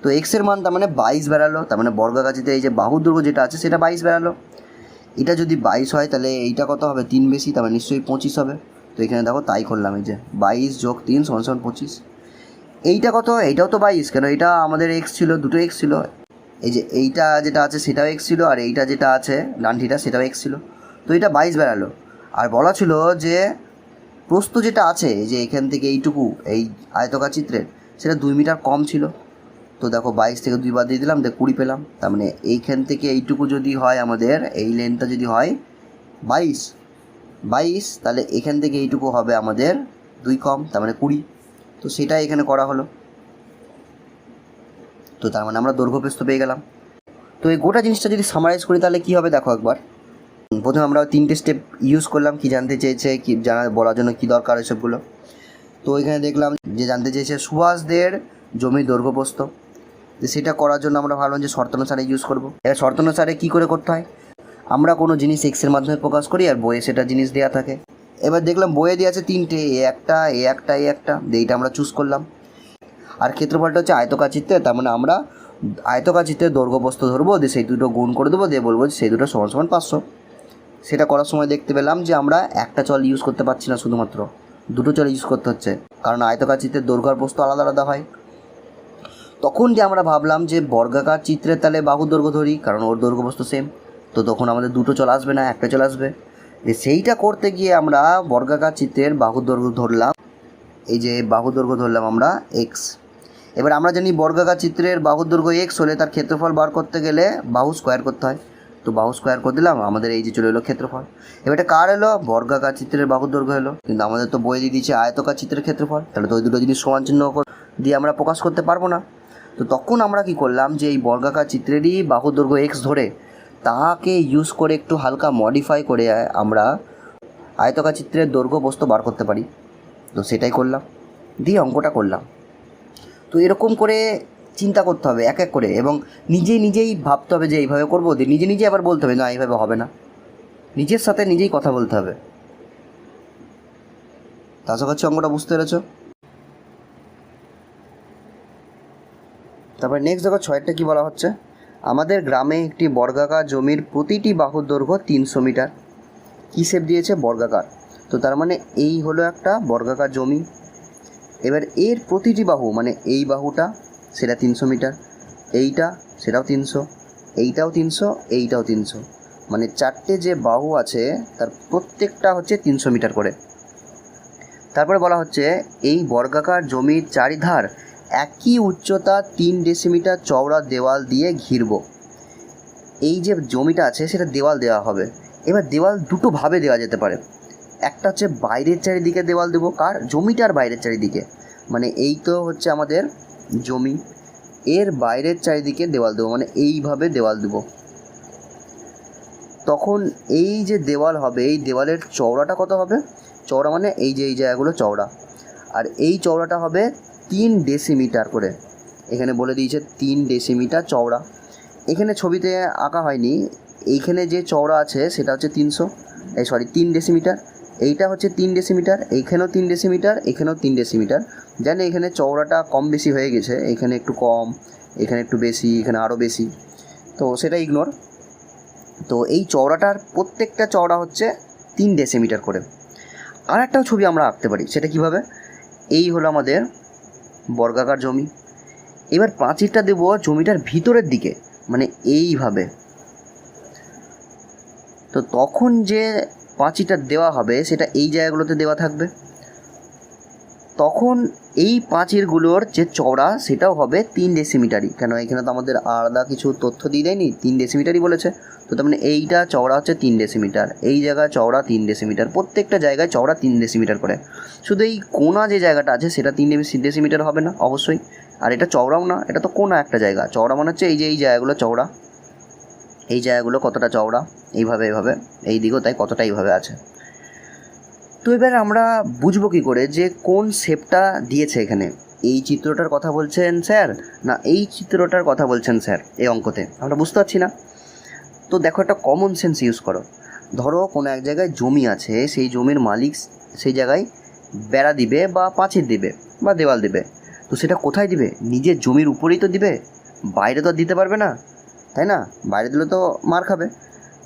তো এক্সের মান তার মানে 22 বেরালো, তার মানে বর্গাকার চিত্রে এই যে বাহুর দৈর্ঘ্য যেটা আছে সেটা 22 বেরালো। এটা যদি 22 হয় তাহলে এইটা কত হবে? 3 বেশি, তার মানে নিশ্চয়ই 25 হবে। তো এখানে দেখো তাই করলাম, এই যে 22 + 3 = 25। এইটা কত? এইটাও তো 22, কেন এটা আমাদের এক্স ছিল, দুটো এক্স ছিল। এই যে এইটা যেটা আছে সেটাও এক্স ছিল, আর এইটা যেটা আছে ডানটিটা সেটাও এক্স ছিল। তো এটা 22 বেরালো। আর বলা ছিল যে প্রস্থ যেটা আছে, যে এখান থেকে এইটুকু এই আয়তকার চিত্রের, সেটা 2 মিটার কম ছিল। তো দেখো 22 থেকে 2 বাদ দিয়ে দিলাম, 20 পেলাম। তার মানে এইখান থেকে এইটুকু যদি হয় আমাদের, এই লেন্থটা যদি হয় 22, তাহলে এখান থেকে এইটুকু হবে আমাদের 2 কম, তার মানে 20। তো সেটাই এখানে করা হলো। তো তার মানে আমরা দৈর্ঘ্য প্রস্থ পেয়ে গেলাম। তো এই গোটা জিনিসটা যদি সামারাইজ করি তাহলে কী হবে দেখো একবার। প্রথমে আমরা 3টে স্টেপ ইউজ করলাম, কি জানতে চেয়েছে, কি বলার জন্য কী দরকার এসবগুলো। তো এখানে দেখলাম যে জানতে চেয়েছে সুভাষদের জমির দৈর্ঘ্য প্রস্থ। সেটা করার জন্য আমরা ভাবলাম যে শর্তানুসারে ইউজ করব। এবার শর্তানুসারে কী করে করতে হয়? আমরা কোনো জিনিস এক্সের মাধ্যমে প্রকাশ করি, আর বইয়ে সেটা জিনিস দেওয়া থাকে। এবার দেখলাম বইয়ে দেওয়া আছে 3টে, এ একটা, এইটা আমরা চুজ করলাম। আর ক্ষেত্রফলটা হচ্ছে আয়তকার চিত্রে, তার মানে আমরা আয়তকার চিত্রের দৈর্ঘ্য প্রস্থ ধরবো, দিয়ে সেই দুটো গুণ করে দেবো, দিয়ে বলবো যে সেই দুটো সমান সমান 500। সেটা করার সময় দেখতে পেলাম যে আমরা একটা চল ইউজ করতে পারছি না, শুধুমাত্র দুটো চল ইউজ করতে হচ্ছে, কারণ আয়তকার চিত্রের দৈর্ঘ্য আর প্রস্থ আলাদা আলাদা হয়। তখন যে আমরা ভাবলাম যে বর্গাকার চিত্রের তাহলে বাহুর দৈর্ঘ্য ধরি, কারণ ওর দৈর্ঘ্য প্রস্থ সেম। তো তখন আমাদের দুটো চল আসবে না, একটা চল আসবে। যে সেইটা করতে গিয়ে আমরা বর্গাকার চিত্রের বাহুর দৈর্ঘ্য ধরলাম, এই যে বাহুর দৈর্ঘ্য ধরলাম আমরা এক্স। এবার আমরা জানি বর্গাকার চিত্রের বাহুর দৈর্ঘ্য এক্স হলে তার ক্ষেত্রফল বার করতে গেলে বাহু স্কোয়ার করতে হয়। তো বাহু স্কোয়ার করে দিলাম, আমাদের এই যে চলে এলো ক্ষেত্রফল। এবার এটা কার এলো? বর্গাকার চিত্রের বাহুর দৈর্ঘ্য এলো। কিন্তু আমাদের তো বইয়ে দিয়ে দিচ্ছে আয়তকার চিত্রের ক্ষেত্রফল, তাহলে তো ওই দুটো জিনিস সমান চিহ্ন দিয়ে আমরা প্রকাশ করতে পারবো না। তো তখন আমরা কি করলাম, যে এই বর্গাকার চিত্রেরই বাহুর দৈর্ঘ্য এক্স ধরে তাকে ইউজ করে একটু হালকা মডিফাই করে আমরা আয়তকার চিত্রের দৈর্ঘ্য প্রস্থ বার করতে পারি। তো সেটাই করলাম, দিয়ে অঙ্কটা করলাম। তো এরকম করে চিন্তা করতে হবে এক এক করে, এবং নিজেই ভাবতে হবে যে এইভাবে করবো, দিয়ে নিজে আবার বলতে হবে না এইভাবে হবে না, নিজের সাথে নিজেই কথা বলতে হবে। তা আশা করছি অঙ্কটা বুঝতে পেরেছ। তারপরে নেক্সট দেখো 6টা কী বলা হচ্ছে, আমাদের গ্রামে একটি বর্গাকার জমির প্রতিটি বাহুর দৈর্ঘ্য 300 মিটার। কী শেপ দিয়েছে? বর্গাকার। তো তার মানে এই হলো একটা বর্গাকার জমি। এবার এর প্রতিটি বাহু, মানে এই বাহুটা সেটা 300 মিটার, এইটা সেটাও 300, এইটাও 300, এইটাও 300, মানে 4টে যে বাহু আছে তার প্রত্যেকটা হচ্ছে 300 মিটার করে। তারপরে বলা হচ্ছে এই বর্গাকার জমির চারিধার একই উচ্চতা 3 ডেসিমিটার চওড়া দেওয়াল দিয়ে ঘিরব। এই যে জমিটা আছে সেটা দেওয়াল দেওয়া হবে। এবার দেওয়াল দুটোভাবে দেওয়া যেতে পারে। একটা হচ্ছে বাইরের চারিদিকে দেওয়াল দেবো, কার? জমিটার বাইরের চারিদিকে, মানে এই তো হচ্ছে আমাদের জমি, এর বাইরের চারিদিকে দেওয়াল দেবো, মানে এইভাবে দেওয়াল দেবো। তখন এই যে দেওয়াল হবে, এই দেওয়ালের চওড়াটা কত হবে? চওড়া মানে এই যে এই জায়গাগুলো চওড়া, আর এই চওড়াটা হবে 3 ডেসিমিটার করে। এখানে বলে দিয়েছে 3 ডেসিমিটার চওড়া। এখানে ছবিতে আঁকা হয়নি, এইখানে যে চওড়া আছে সেটা হচ্ছে 3 ডেসিমিটার। এইটা হচ্ছে 3 ডেসিমিটার, এইখানেও 3 ডেসিমিটার, এখানেও 3 ডেসিমিটার। জানি এখানে চওড়াটা কম বেশি হয়ে গেছে, এখানে একটু কম, এখানে একটু বেশি, এখানে আরও বেশি, তো সেটা ইগনোর। তো এই চওড়াটার প্রত্যেকটা চওড়া হচ্ছে 3 ডেসিমিটার করে। আর একটাও ছবি আমরা আঁকতে পারি, সেটা কীভাবে? এই হলো আমাদের বর্গাকার জমি। এবার প্রাচীরটা দেবো জমিটার ভিতরের দিকে, মানে এইভাবে। তো তখন যে পাঁচিটা দেওয়া হবে সেটা এই জায়গাগুলোতে দেওয়া থাকবে, তখন এই পাঁচিরগুলোর যে চওড়া সেটাও হবে 3 ডেসিমিটারই। কেন এখানে তো আমাদের আলাদা কিছু তথ্য দিয়ে দেয়নি, 3 ডেসিমিটারই বলেছে। তো তার মানে এইটা চওড়া হচ্ছে 3 ডেসিমিটার, এই জায়গায় চওড়া 3 ডেসিমিটার, প্রত্যেকটা জায়গায় চওড়া 3 ডেসিমিটার করে। শুধু এই কোণা যে জায়গাটা আছে সেটা 3 ডেসিমিটার হবে না অবশ্যই, আর এটা চওড়াও না, এটা তো কোণা একটা জায়গা। চওড়া মানে হচ্ছে এই যে এই জায়গাগুলো চওড়া, এই জায়গাগুলো কতটা চওড়া, এইভাবে এইভাবে, এই দিকেও তাই কতটা এইভাবে আছে। তো এবার আমরা বুঝবো কী করে যে কোন শেপটা দিয়েছে এখানে? এই চিত্রটার কথা বলছেন স্যার না এই চিত্রটার কথা বলছেন স্যার এই অঙ্কতে? আমরা বুঝতে পারছি না। তো দেখো, একটা কমন সেন্স ইউজ করো। ধরো কোনো এক জায়গায় জমি আছে, সেই জমির মালিক সেই জায়গায় বেড়া দিবে বা পাঁচিল দিবে বা দেওয়াল দিবে। তো সেটা কোথায় দিবে? নিজের জমির উপরেই তো দিবে, বাইরে তো আর দিতে পারবে না, তাই না? বাইরে দিলে তো মার খাবে।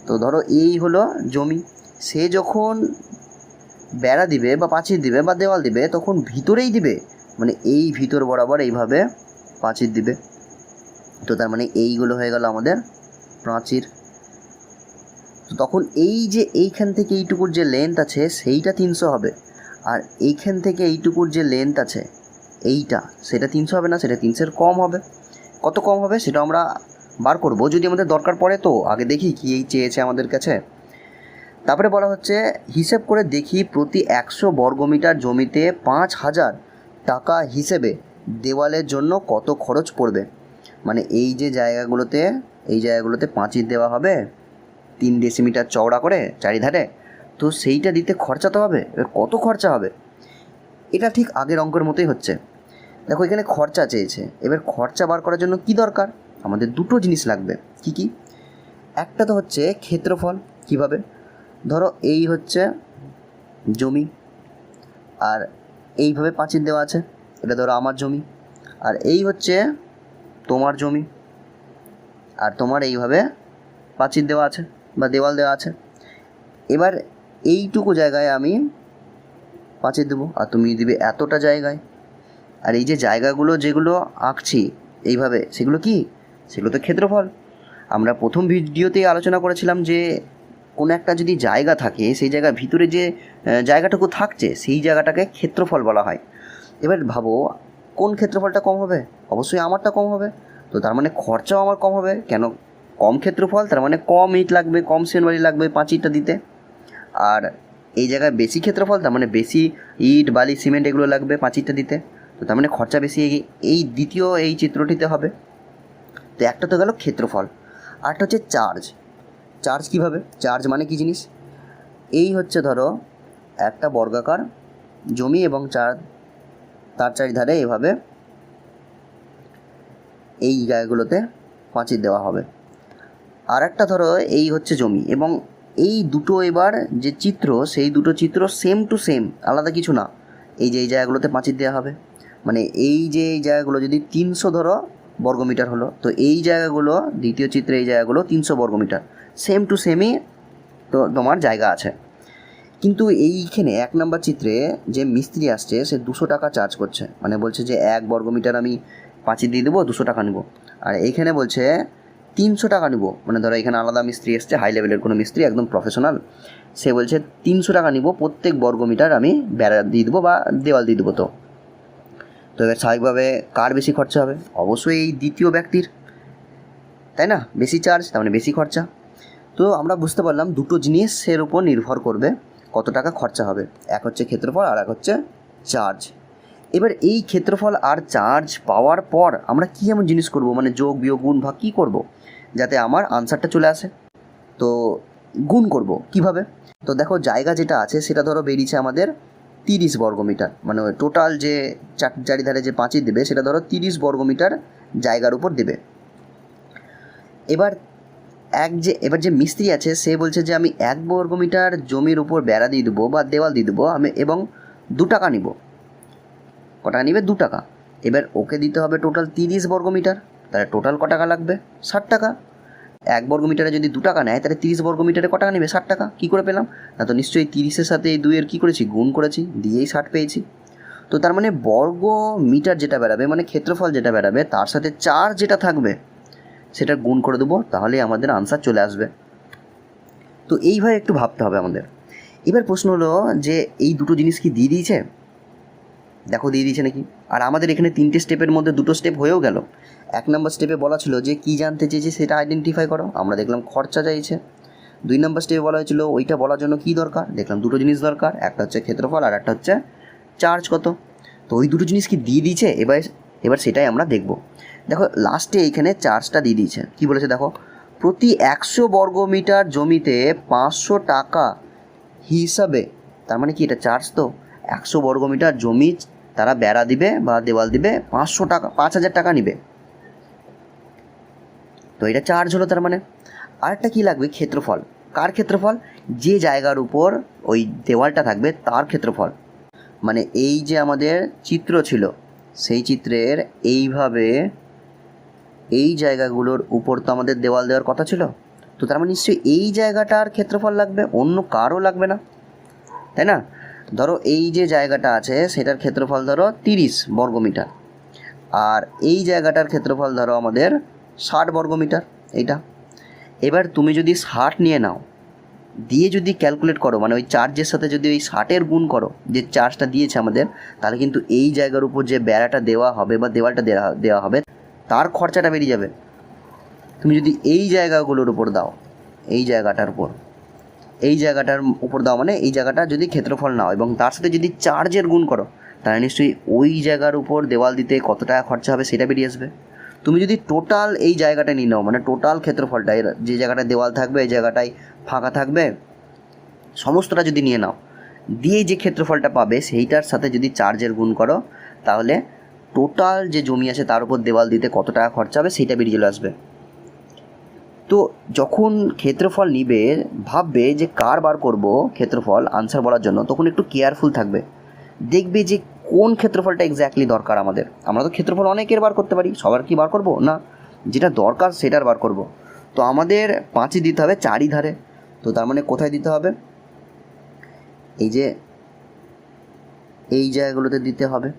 তো ধরো এই হলো জমি, সে যখন বেড়া দিবে বা পাঁচিল দিবে বা দেওয়াল দিবে তখন ভিতরেই দিবে, মানে এই ভিতর বরাবর এইভাবে পাঁচিল দিবে। তো তার মানে এইগুলো হয়ে গেল আমাদের প্রাচীর। তো তখন এই যে এইখান থেকে এইটুকুর যে লেন্থ আছে সেইটা 300 হবে, আর এইখান থেকে এইটুকুর যে লেন্থ আছে এইটা, সেটা 300 হবে না, সেটা 300-এর কম হবে। কত কম হবে সেটা আমরা বার করব যদি আমাদের দরকার পড়ে। তো আগে দেখি কি এই চেয়েছে আমাদের কাছে। তারপরে বলা হচ্ছে হিসেব করে দেখি প্রতি 100 বর্গমিটার জমিতে 5,000 টাকা হিসেবে দেওয়ালের জন্য কত খরচ পড়বে। মানে এই যে জায়গাগুলোতে, এই জায়গাগুলোতে পাঁচিল দেওয়া হবে 3 ডেসিমিটার চওড়া করে চারিধারে, তো সেইটা দিতে খরচা তো হবে। এবার কত খরচা হবে? এটা ঠিক আগের অঙ্কের মতোই হচ্ছে। দেখো এখানে খরচা চেয়েছে, এবার খরচা বার করার জন্য কি দরকার? আমাদের দুটো জিনিস লাগবে। কি কি? একটা তো হচ্ছে ক্ষেত্রফল। কিভাবে? ধরো এই হচ্ছে জমি, আর এইভাবে পাঁচিল দেওয়া আছে, এটা ধরো আমার জমি, আর এই হচ্ছে তোমার জমি, আর তোমার এইভাবে পাঁচিল দেওয়া আছে বা দেওয়াল দেওয়া আছে। এবার এইটুকু জায়গায় আমি পাঁচিল দেবো আর তুমি দিবে এতটা জায়গায়। আর এই যে জায়গাগুলো যেগুলো আঁকছি এইভাবে, সেগুলো কি? সেগুলো তো ক্ষেত্রফল। আমরা প্রথম ভিডিওতেই আলোচনা করেছিলাম যে কোনো একটা যদি জায়গা থাকে সেই জায়গার ভিতরে যে জায়গাটুকু থাকছে সেই জায়গাটাকে ক্ষেত্রফল বলা হয়। এবার ভাবো কোন ক্ষেত্রফলটা কম হবে? অবশ্যই আমারটা কম হবে। তো তার মানে খরচাও আমার কম হবে। কেন? কম ক্ষেত্রফল, তার মানে কম ইট লাগবে, কম সিমেন্ট লাগবে পাঁচিলটা দিতে। আর এই জায়গায় বেশি ক্ষেত্রফল, তার মানে বেশি ইট বালি সিমেন্ট এগুলো লাগবে পাঁচিলটা দিতে। তো তার মানে খরচা বেশি এই দ্বিতীয় এই চিত্রটিতে হবে। তো একটা তো গেল ক্ষেত্রফল, আরটা হচ্ছে চার্জ। চার্জ কীভাবে? চার্জ মানে কী জিনিস? এই হচ্ছে ধরো একটা বর্গাকার জমি এবং তার চারিধারে এভাবে এই জায়গাগুলোতে পাঁচিল দেওয়া হবে। আর একটা ধরো এই হচ্ছে জমি, এবং এই দুটো এবার যে চিত্র সেই দুটো চিত্র সেম টু সেম, আলাদা কিছু না। এই যে এই জায়গাগুলোতে পাঁচিল দেওয়া হবে, মানে এই যে এই জায়গাগুলো যদি 300 ধরো বর্গমিটার হলো, তো এই জায়গাগুলো দ্বিতীয় চিত্রে এই জায়গাগুলো 300 বর্গমিটার, সেম টু সেমই তো তোমার জায়গা আছে। কিন্তু এইখানে 1 নম্বর চিত্রে যে মিস্ত্রি আসছে সে 200 টাকা চার্জ করছে, মানে বলছে যে 1 বর্গমিটার আমি পাঁচিল দিয়ে দেবো, 200 টাকা নেবো। আর এইখানে বলছে 300 টাকা নেবো, মানে ধরো এখানে আলাদা মিস্ত্রি এসছে, হাই লেভেলের কোনো মিস্ত্রি একদম প্রফেশনাল, সে বলছে 300 টাকা নিব প্রত্যেক বর্গমিটার আমি বেড়া দিয়ে দেবো বা দেওয়াল দিয়ে দেবো। তো এবার স্বাভাবিকভাবে কার বেশি খরচা হবে? অবশ্যই এই দ্বিতীয় ব্যক্তির, তাই না? বেশি চার্জ, তার মানে বেশি খরচা। তো আমরা বুঝতে পারলাম দুটো জিনিসের উপর নির্ভর করবে কত টাকা খরচা হবে। এক হচ্ছে ক্ষেত্রফল আর এক হচ্ছে চার্জ। এবার এই ক্ষেত্রফল আর চার্জ পাওয়ার পর আমরা কী এমন জিনিস করব, মানে যোগ বিয়োগ গুণ ভাগ কী করব যাতে আমার আনসারটা চলে আসে? তো গুণ করব কিভাবে? তো দেখো জায়গা যেটা আছে সেটা ধরো বেরিয়েছে আমাদের 30 বর্গমিটার, মানে টোটাল যে চারিধারে যে পাঁচিল দেবে সেটা ধরো 30 বর্গমিটার জায়গার উপর দেবে। এবার যে মিস্ত্রি আছে সে বলছে যে আমি 1 বর্গমিটার জমির উপর বেড়া দিয়ে দেবো বা দেওয়াল দিয়ে দেবো, আমি এবং 2 টাকা নিব। ক টাকা নিবে? 2 টাকা। এবার ওকে দিতে হবে টোটাল 30 বর্গমিটার, তাহলে টোটাল ক টাকা লাগবে? 60 টাকা। 1 বর্গমিটারে যদি 2 টাকা নেয় তাহলে 30 বর্গমিটারে ক টাকা নেবে? 60 টাকা। কী করে পেলাম? না তো নিশ্চয়ই 30-এর সাথে এই 2-এর কী করেছি? গুণ করেছি, দিয়েই 60 পেয়েছি। তো তার মানে বর্গ মিটার যেটা বেরাবে, মানে ক্ষেত্রফল যেটা বেরাবে, তার সাথে চার্জ যেটা থাকবে সেটা গুণ করে দেবো, তাহলেই আমাদের আনসার চলে আসবে। তো এইভাবে একটু ভাবতে হবে আমাদের। এবার প্রশ্ন হলো যে এই দুটো জিনিস কি দিয়ে দিয়েছে? দেখো দিয়ে দিয়েছে নাকি। আর আমাদের এখানে 3টে স্টেপের মধ্যে 2টো স্টেপ হয়েও গেল। 1 নম্বর স্টেপে বলা ছিল যে কী জানতে চেয়েছে সেটা আইডেন্টিফাই করো, আমরা দেখলাম খরচা চাইছে। 2 নম্বর স্টেপে বলা হয়েছিল ওইটা বলার জন্য কী দরকার, দেখলাম দুটো জিনিস দরকার, একটা হচ্ছে ক্ষেত্রফল আর একটা হচ্ছে চার্জ কত। তো ওই দুটো জিনিস কি দিয়ে দিয়েছে? এবার সেটাই আমরা দেখব। দেখো লাস্টে এইখানে চার্জটা দিয়ে দিয়েছে। কী বলেছে দেখো, প্রতি 100 বর্গমিটার জমিতে 500 টাকা হিসাবে, তার মানে কি এটা চার্জ। তো 100 বর্গমিটার জমি তারা বেড়া দিবে বা দেওয়াল দিবে, 500 টাকা 5000 টাকা নিবে, তো এটা চার্জ হলো। তার মানে আরেকটা কী লাগবে, ক্ষেত্রফল। কার ক্ষেত্রফল? যে জায়গার উপর ওই দেওয়ালটা থাকবে তার ক্ষেত্রফল। মানে এই যে আমাদের চিত্র ছিল, সেই চিত্রের এইভাবে এই জায়গাগুলোর উপর তো আমাদের দেওয়াল দেওয়ার কথা ছিল, তো তার মানে নিশ্চয়ই এই জায়গাটার ক্ষেত্রফল লাগবে, অন্য কারও লাগবে না, তাই না? ধরো এই যে জায়গাটা আছে সেটার ক্ষেত্রফল ধরো 30 বর্গমিটার, আর এই জায়গাটার ক্ষেত্রফল ধরো আমাদের 60 বর্গমিটার এইটা। এবার তুমি যদি 60 নিয়ে নাও, দিয়ে যদি ক্যালকুলেট করো, মানে ওই চার্জের সাথে যদি ওই 60-এর গুণ করো যে চার্জটা দিয়েছে আমাদের, তাহলে কিন্তু এই জায়গার উপর যে বেড়াটা দেওয়া হবে বা দেওয়ালটা দেওয়া হবে তার খরচাটা বেরিয়ে যাবে। তুমি যদি এই জায়গাগুলোর উপর দাও, এই জায়গাটার উপর দাও, মানে এই জায়গাটা যদি ক্ষেত্রফল নাও এবং তার সাথে যদি চার্জের গুণ করো, তাহলে নিশ্চয়ই ওই জায়গার উপর দেওয়াল দিতে কত টাকা খরচা হবে সেটা বেরিয়ে আসবে। তুমি যদি টোটাল এই জায়গাটা নিয়ে নাও, মানে টোটাল ক্ষেত্রফলটা, যে জায়গাটায় দেওয়াল থাকবে, এই জায়গাটায় ফাঁকা থাকবে, সমস্তটা যদি নিয়ে নাও, দিয়ে যে ক্ষেত্রফলটা পাবে সেইটার সাথে যদি চার্জের গুণ করো, তাহলে টোটাল যে জমি আছে তার উপর দেওয়াল দিতে কত টাকা খরচা হবে সেইটা বেরিয়ে চলে আসবে। তো যখন ক্ষেত্রফল নিবে, ভাববে যে কার বার করব ক্ষেত্রফল আনসার বলার জন্য, তখন একটু কেয়ারফুল থাকবে, দেখবে যে কোন ক্ষেত্রফলটা এক্স্যাক্টলি দরকার আমাদের। আমরা তো ক্ষেত্রফল অনেকের বার করতে পারি, সবার কি বার করব না, যেটা দরকার সেটার বার করব। তো আমাদের 5ই দিতে হবে চারিধারে, তো তার মানে কোথায় দিতে হবে, এই যে এই জায়গাগুলোতে দিতে হবে।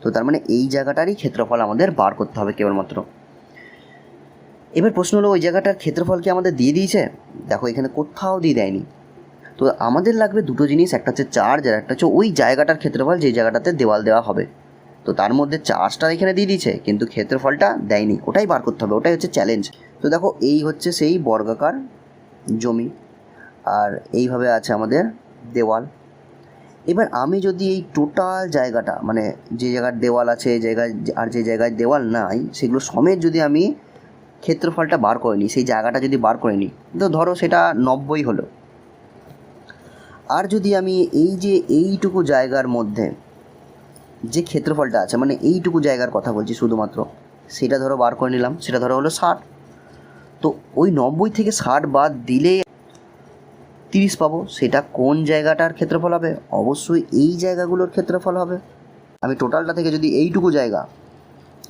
তো তার মানে এই জায়গাটারই ক্ষেত্রফল আমাদের বার করতে হবে কেবলমাত্র। এবার প্রশ্ন হলো ওই জায়গাটার ক্ষেত্রফল কি আমাদের দিয়ে দিয়েছে? দেখো এখানে কোথাও দিয়ে দেয়নি। তো আমাদের লাগবে দুটো জিনিস, একটা হচ্ছে চার্জ আর একটা হচ্ছে ওই জায়গাটার ক্ষেত্রফল যে জায়গাটাতে দেওয়াল দেওয়া হবে। তো তার মধ্যে চার্জটা এখানে দিয়ে দিয়েছে কিন্তু ক্ষেত্রফলটা দেয়নি, ওটাই বার করতে হবে, ওটাই হচ্ছে চ্যালেঞ্জ। তো দেখো এই হচ্ছে সেই বর্গাকার জমি, আর এইভাবে আছে আমাদের দেওয়াল। এবার আমি যদি এই টোটাল জায়গাটা, মানে যে জায়গার দেওয়াল আছে এই জায়গায় আর যে জায়গায় দেওয়াল নাই সেগুলো সমেত যদি আমি ক্ষেত্রফলটা বার করে নিই, সেই জায়গাটা যদি বার করে নিই, তো ধরো সেটা 90 হলো। আর যদি আমি এই যে এইটুকু জায়গার মধ্যে যে ক্ষেত্রফলটা আছে, মানে এইটুকু জায়গার কথা বলছি শুধুমাত্র, সেটা ধরো বার করে নিলাম, সেটা ধরো হলো 60। তো ওই 90 থেকে 60 বাদ দিলে 30 পাবো। সেটা কোন জায়গাটার ক্ষেত্রফল হবে? অবশ্যই এই জায়গাগুলোর ক্ষেত্রফল হবে। আমি টোটালটা থেকে যদি এইটুকু জায়গা,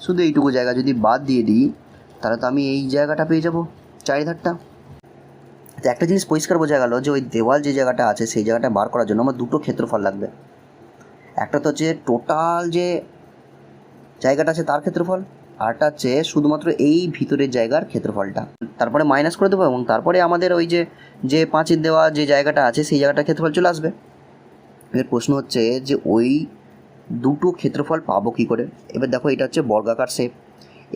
শুধু এইটুকু জায়গা যদি বাদ দিয়ে দিই, তাহলে তো আমি এই জায়গাটা পেয়ে যাবো, চারিধারটা। তো একটা জিনিস পরিষ্কার বোঝা গেল যে ওই দেওয়াল যে জায়গাটা আছে সেই জায়গাটা বার করার জন্য আমার দুটো ক্ষেত্রফল লাগবে। একটা তো হচ্ছে টোটাল যে জায়গাটা আছে তার ক্ষেত্রফল, আরটা হচ্ছে শুধুমাত্র এই ভিতরের জায়গার ক্ষেত্রফলটা। তারপরে মাইনাস করে দেবো এবং তারপরে আমাদের ওই যে 5-এর দেওয়া যে জায়গাটা আছে সেই জায়গাটার ক্ষেত্রফল চলে আসবে। এর প্রশ্ন হচ্ছে যে ওই দুটো ক্ষেত্রফল পাবো কী করে? এবার দেখো এটা হচ্ছে বর্গাকার শেপ,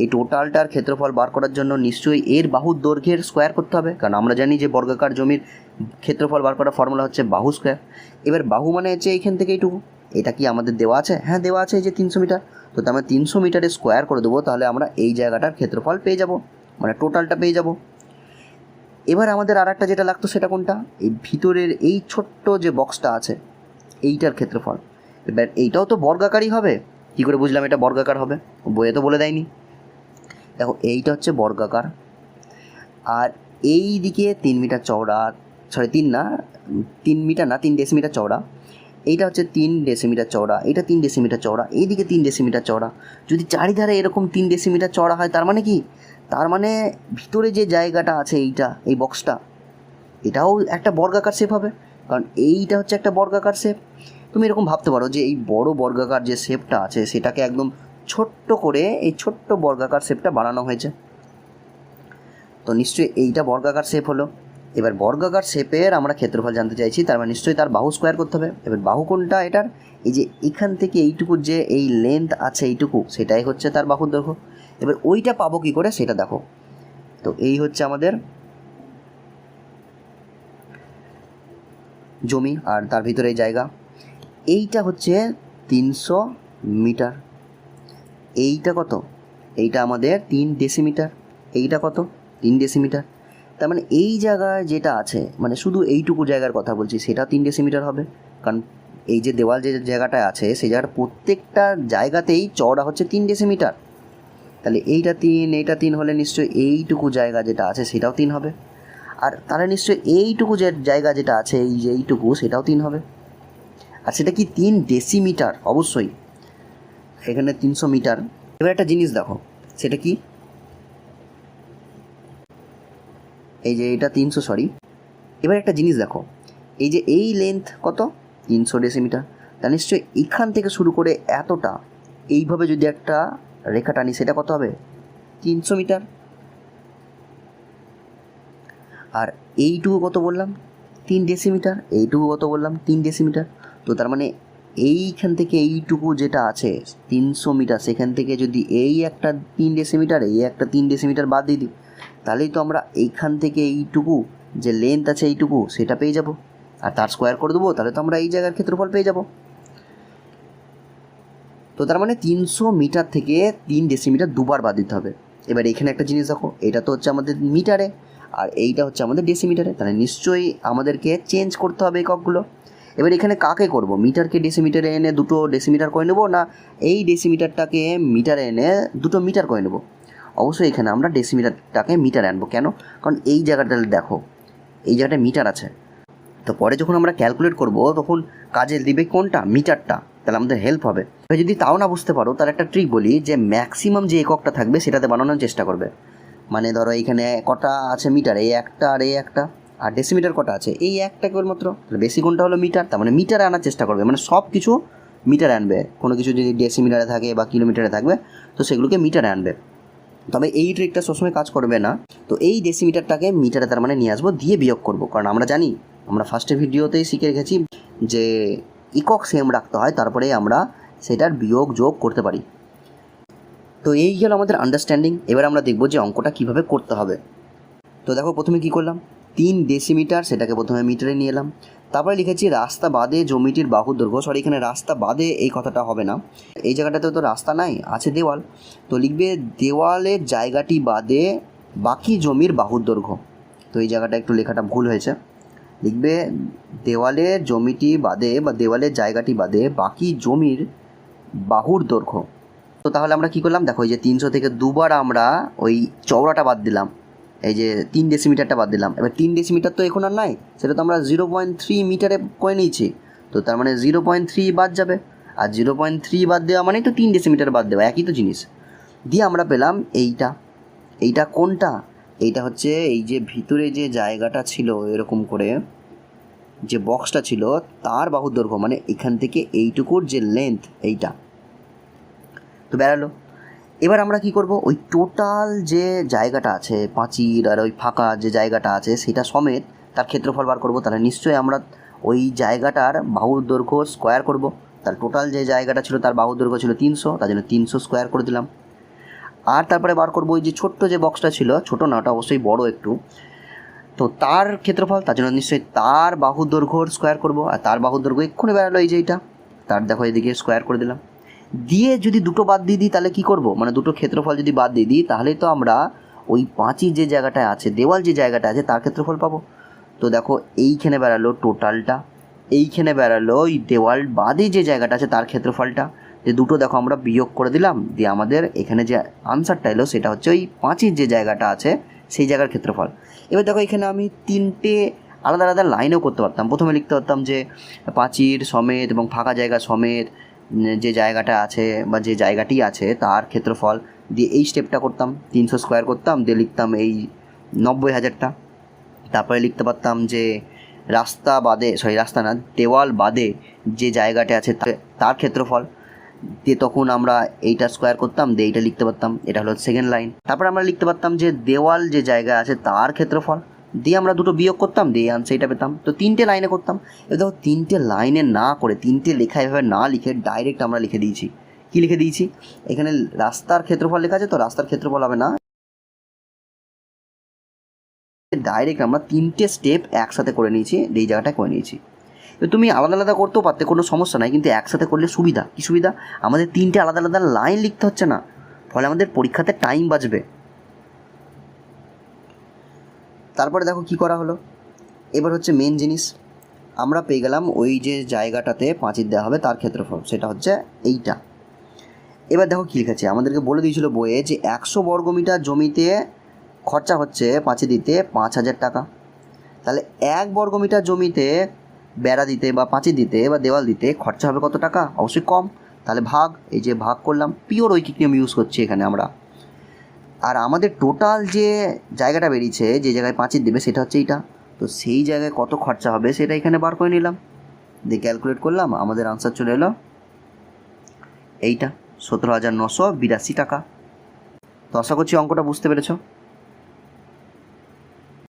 এই টোটালটার ক্ষেত্রফল বার করার জন্য নিশ্চয়ই এর বাহুর দৈর্ঘ্যের স্কোয়ার করতে হবে, কারণ আমরা জানি যে বর্গাকার জমির ক্ষেত্রফল বার করার ফর্মুলা হচ্ছে বাহু স্কোয়ার। এবার বাহু মানে হচ্ছে এইখান থেকে এইটুকু, এটা কি আমাদের দেওয়া আছে? হ্যাঁ দেওয়া আছে, এই যে 300 মিটার। তো আমরা 300 মিটারে স্কোয়ার করে দেবো, তাহলে আমরা এই জায়গাটার ক্ষেত্রফল পেয়ে যাব, মানে টোটালটা পেয়ে যাব। এবার আমাদের আর একটা যেটা লাগতো সেটা কোনটা, এই ভিতরের এই ছোট্ট যে বক্সটা আছে এইটার ক্ষেত্রফল। এবার এইটাও তো বর্গাকারই হবে, কী করে বুঝলাম এটা বর্গাকার হবে? বইয়ে তো বলে দেয়নি। দেখো এইটা হচ্ছে বর্গাকার, আর এই দিকে 3 মিটার চওড়া, 3 মিটার না 3 ডেসিমিটার চওড়া, এইটা হচ্ছে 3 ডেসিমিটার চওড়া, এটা 3 ডেসিমিটার চওড়া, এইদিকে 3 ডেসিমিটার চওড়া। যদি চারিধারে এরকম 3 ডেসিমিটার চওড়া হয়, তার মানে কি? তার মানে ভিতরে যে জায়গাটা আছে এইটা, এই বক্সটা, এটাও একটা বর্গাকার শেপ হবে, কারণ এইটা হচ্ছে একটা বর্গাকার শেপ। তুমি এরকম ভাবতে পারো যে এই বড় বর্গাকার যে শেপটা আছে সেটাকে একদম ছোট্ট করে এই ছোট্ট বর্গাকার শেপটা বানানো হয়েছে। তো নিশ্চয়ই এইটা বর্গাকার শেপ হলো। এবার বর্গাকার শেপের আমরা ক্ষেত্রফল জানতে চাইছি, তার মানে নিশ্চয়ই তার বাহু স্কোয়ার করতে হবে। এবার বাহু কোনটা এটার, এই যে এখান থেকে এইটুকুর যে এই লেন্থ আছে এইটুকু, সেটাই হচ্ছে তার বাহুর দৈর্ঘ্য। এবার ওইটা পাবো কী করে সেটা দেখো। তো এই হচ্ছে আমাদের জমি আর তার ভিতরে এই জায়গা। এইটা হচ্ছে 300 মিটার। এইটা কত, এইটা আমাদের 3 ডেসিমিটার। এইটা কত, 3 ডেসিমিটার। তার মানে এই জায়গায় যেটা আছে, মানে শুধু এইটুকু জায়গার কথা বলছি, সেটা 3 ডেসিমিটার হবে। কারণ এই যে দেওয়াল যে জায়গাটায় আছে সেই জায়গার প্রত্যেকটা জায়গাতেই চওড়া হচ্ছে 3 ডেসিমিটার। তাহলে এইটা 3, এইটা 3 হলে নিশ্চয়ই এইটুকু জায়গা যেটা আছে সেটাও 3 হবে। আর তাহলে নিশ্চয়ই এইটুকু যে জায়গা যেটা আছে, এই যে এইটুকু, সেটাও 3 হবে। আর সেটা কি 3 ডেসিমিটার, অবশ্যই এখানে 300 মিটার। এবার একটা জিনিস দেখো, সেটা কি, এই যে এটা 300, সরি। এবার একটা জিনিস দেখো, এই যে এই লেন্থ কত, 300 ডেসিমিটার। তা নিশ্চয়ই এখান থেকে শুরু করে এতটা এইভাবে যদি একটা রেখা টানি, সেটা কত হবে, 300 মিটার। আর এইটুকু কত বললাম, 3 ডেসিমিটার। এইটুকু কত বললাম, 3 ডেসিমিটার। তো তার মানে এইখান থেকে এইটুকু যেটা আছে 300 মিটার, সেখান থেকে যদি এই একটা 3 ডেসিমিটার, এই একটা 3 ডেসিমিটার বাদ দিয়ে দিই, তাহলেই তো আমরা এইখান থেকে এইটুকু যে লেন্থ আছে এইটুকু, সেটা পেয়ে যাব। আর তার স্কোয়ার করে দেবো, তাহলে তো আমরা এই জায়গার ক্ষেত্রফল পেয়ে যাব। তো তার মানে 300 মিটার থেকে 3 ডেসিমিটার দুবার বাদ দিতে হবে। এবার এখানে একটা জিনিস দেখো, এটা তো হচ্ছে আমাদের মিটারে আর এইটা হচ্ছে আমাদের ডেসিমিটারে, তাহলে নিশ্চয়ই আমাদেরকে চেঞ্জ করতে হবে এককগুলো। এবার এখানে কাকে করব, মিটারকে ডেসিমিটারে এনে দুটো ডেসিমিটার করে নেবো, না এই ডেসিমিটারটাকে মিটারে এনে দুটো মিটার করে নেবো? অবশ্যই এখানে আমরা ডেসিমিটারটাকে মিটারে আনবো। কেন, কারণ এই জায়গাটা দেখো, এই জায়গাটা মিটার আছে। তো পরে যখন আমরা ক্যালকুলেট করব তখন কাজে দিবে কোনটা, মিটারটা, তাহলে আমাদের হেল্প হবে। যদি তাও না বুঝতে পারো, তার একটা ট্রিক বলি, যে ম্যাক্সিমাম যে এককটা থাকবে সেটাতে বানানোর চেষ্টা করবে। মানে ধরো এইখানে কটা আছে মিটার, এই একটা আর এই একটা, আর ডেসিমিটার কটা আছে, এই একটা কেবলমাত্র। তাহলে বেশি কোনটা হলো মিটার, তার মানে মিটারে আনার চেষ্টা করবে, মানে সব কিছু মিটারে আনবে। কোনো কিছু যদি ডেসিমিটারে থাকে বা কিলোমিটারে থাকবে, তো সেগুলোকে মিটারে আনবে। তবে এই ট্রিকটা সবসময় কাজ করবে না। তো এই ডেসিমিটারটাকে মিটারে তার মানে নিয়ে আসবো, দিয়ে বিয়োগ করব। কারণ আমরা জানি, আমরা ফার্স্টে ভিডিওতেই শিখে রেখেছি যে একক সেম রাখতে হয়, তারপরে আমরা সেটার বিয়োগ যোগ করতে পারি। তো এই গেল আমাদের আন্ডারস্ট্যান্ডিং। এবার আমরা দেখব যে অঙ্কটা কিভাবে করতে হবে। তো দেখো, প্রথমে কি করলাম, 3 ডেসিমিটার, সেটাকে প্রথমে মিটারে নিয়ে এলাম। তারপরে লিখেছি রাস্তা বাদে জমিটির বাহুর দৈর্ঘ্য। সরি, এখানে রাস্তা বাদে এই কথাটা হবে না, এই জায়গাটাতে তো রাস্তা নাই, আছে দেওয়াল। তো লিখবে দেওয়ালের জায়গাটি বাদে বাকি জমির বাহুর দৈর্ঘ্য। তো এই জায়গাটা একটু লেখাটা ভুল হয়েছে, লিখবে দেওয়ালের জমিটি বাদে বা দেওয়ালের জায়গাটি বাদে বাকি জমির বাহুর দৈর্ঘ্য। তো তাহলে আমরা কী করলাম, দেখো এই যে 300 থেকে দুবার আমরা ওই চওড়াটা বাদ দিলাম, এই যে 3 ডেসিমিটারটা বাদ দিলাম। এবার 3 ডেসিমিটার তো এখন আর নাই, সেটা তো আমরা 0.3 মিটারে করে নিয়েছি। তো তার মানে 0.3 বাদ যাবে, আর 0.3 বাদ দেওয়া মানে তো 3 ডেসিমিটার বাদ দেওয়া, একই তো জিনিস। দিয়ে আমরা পেলাম এইটা। এইটা কোনটা, এইটা হচ্ছে এই যে ভিতরে যে জায়গাটা ছিল এরকম করে, যে বক্সটা ছিল তার বাহুর দৈর্ঘ্য, মানে এখান থেকে এইটুকুর যে লেন্থ, এইটা তো বেরালো। এবার আমরা কি করব, ওই টোটাল যে জায়গাটা আছে পাঁচির আর ওই ফাঁকা যে জায়গাটা আছে সেটা সমেত তার ক্ষেত্রফল বার করব। তাহলে নিশ্চয়ই আমরা ওই জায়গাটার বাহুর দৈর্ঘ্য স্কোয়ার করব। তার টোটাল যে জায়গাটা ছিল তার বাহুর দৈর্ঘ্য ছিল 300, তার জন্য 300 স্কোয়ার করে দিলাম। আর তারপরে বার করব ওই যে ছোট্ট যে বক্সটা ছিল, ছোটো না, ওটা অবশ্যই বড় একটু, তো তার ক্ষেত্রফল, তার জন্য নিশ্চয়ই তার বাহুর দৈর্ঘ্য স্কোয়ার করব। আর তার বাহুর দৈর্ঘ্য এক্ষুনি বেরালো, এই যে এইটা, তার দেখো এদিকে স্কোয়ার করে দিলাম। দিয়ে যদি দুটো বাদ দিয়ে দিই তাহলে কী করব, মানে দুটো ক্ষেত্রফল যদি বাদ দিয়ে দিই তাহলে তো আমরা ওই পাঁচির যে জায়গাটায় আছে, দেওয়াল যে জায়গাটা আছে তার ক্ষেত্রফল পাবো। তো দেখো এইখানে বেরালো টোটালটা, এইখানে বেরালো ওই দেওয়াল বাদে যে জায়গাটা আছে তার ক্ষেত্রফলটা। যে দুটো দেখো আমরা বিয়োগ করে দিলাম, দিয়ে আমাদের এখানে যে আনসারটা এলো সেটা হচ্ছে ওই পাঁচির যে জায়গাটা আছে সেই জায়গার ক্ষেত্রফল। এবার দেখো এখানে আমি 3টে আলাদা আলাদা লাইনও করতে পারতাম। প্রথমে লিখতে পারতাম যে পাঁচির সমেত এবং ফাঁকা জায়গা সমেত যে জায়গাটা আছে বা যে জায়গাটি আছে তার ক্ষেত্রফল, দিয়ে এই স্টেপটা করতাম, 300 স্কোয়ার করতাম, দিয়ে লিখতাম এই 90,000টা। তারপরে লিখতে পারতাম যে রাস্তা বাদে, সরি রাস্তা না, দেওয়াল বাদে যে জায়গাটা আছে তার ক্ষেত্রফল, দিয়ে তখন আমরা এইটা স্কোয়ার করতাম, দিয়ে এইটা লিখতে পারতাম, এটা হলো সেকেন্ড লাইন। তারপর আমরা লিখতে পারতাম যে দেওয়াল যে জায়গা আছে তার ক্ষেত্রফল, দিয়ে আমরা দুটো বিয়োগ করতাম, দিয়ে আনসার এটা পেতাম। তো 3টে লাইনে করতাম। এবার দেখো 3টে লাইনে না করে, 3টে লেখা এভাবে না লিখে ডাইরেক্ট আমরা লিখে দিয়েছি। কি লিখে দিয়েছি? এখানে রাস্তার ক্ষেত্রফল লেখা আছে, তো রাস্তার ক্ষেত্রফল হবে না, ডাইরেক্ট আমরা 3টে স্টেপ একসাথে করে নিয়েছি, এই জায়গাটায় করে নিয়েছি। তুমি আলাদা আলাদা করতেও পারতে, কোনো সমস্যা নাই, কিন্তু একসাথে করলে সুবিধা। কি সুবিধা? আমাদের 3টে আলাদা আলাদা লাইন লিখতে হচ্ছে না, ফলে আমাদের পরীক্ষাতে টাইম বাঁচবে। তারপরে দেখো কি করা হলো। এবার হচ্ছে মেন জিনিস, আমরা পেয়ে গেলাম ওই যে জায়গাটাতে পাঁচিল দেওয়া হবে তার ক্ষেত্রফল, সেটা হচ্ছে এইটা। এবার দেখো কী লিখেছে, আমাদেরকে বলে দিয়েছিল বইয়ে যে 100 বর্গমিটার জমিতে খরচা হচ্ছে পাঁচিল দিতে 5,000 টাকা। তাহলে 1 বর্গমিটার জমিতে বেড়া দিতে বা পাঁচিল দিতে বা দেওয়াল দিতে খরচা হবে কত টাকা? অবশ্যই কম। তাহলে ভাগ, এই যে ভাগ করলাম, পিওর ঐকিক নিয়ম ইউজ করছি এখানে আমরা। আর আমাদের টোটাল যে জায়গাটা বেরিয়েছে, যে জায়গায় পাঁচিল দেবে সেটা হচ্ছে এইটা, তো সেই জায়গায় কত খরচা হবে সেটা এখানে বার করে নিলাম, দিয়ে ক্যালকুলেট করলাম, আমাদের আনসার চলে এলো এইটা 17,982 টাকা। তো আশা করছি অঙ্কটা বুঝতে পেরেছো।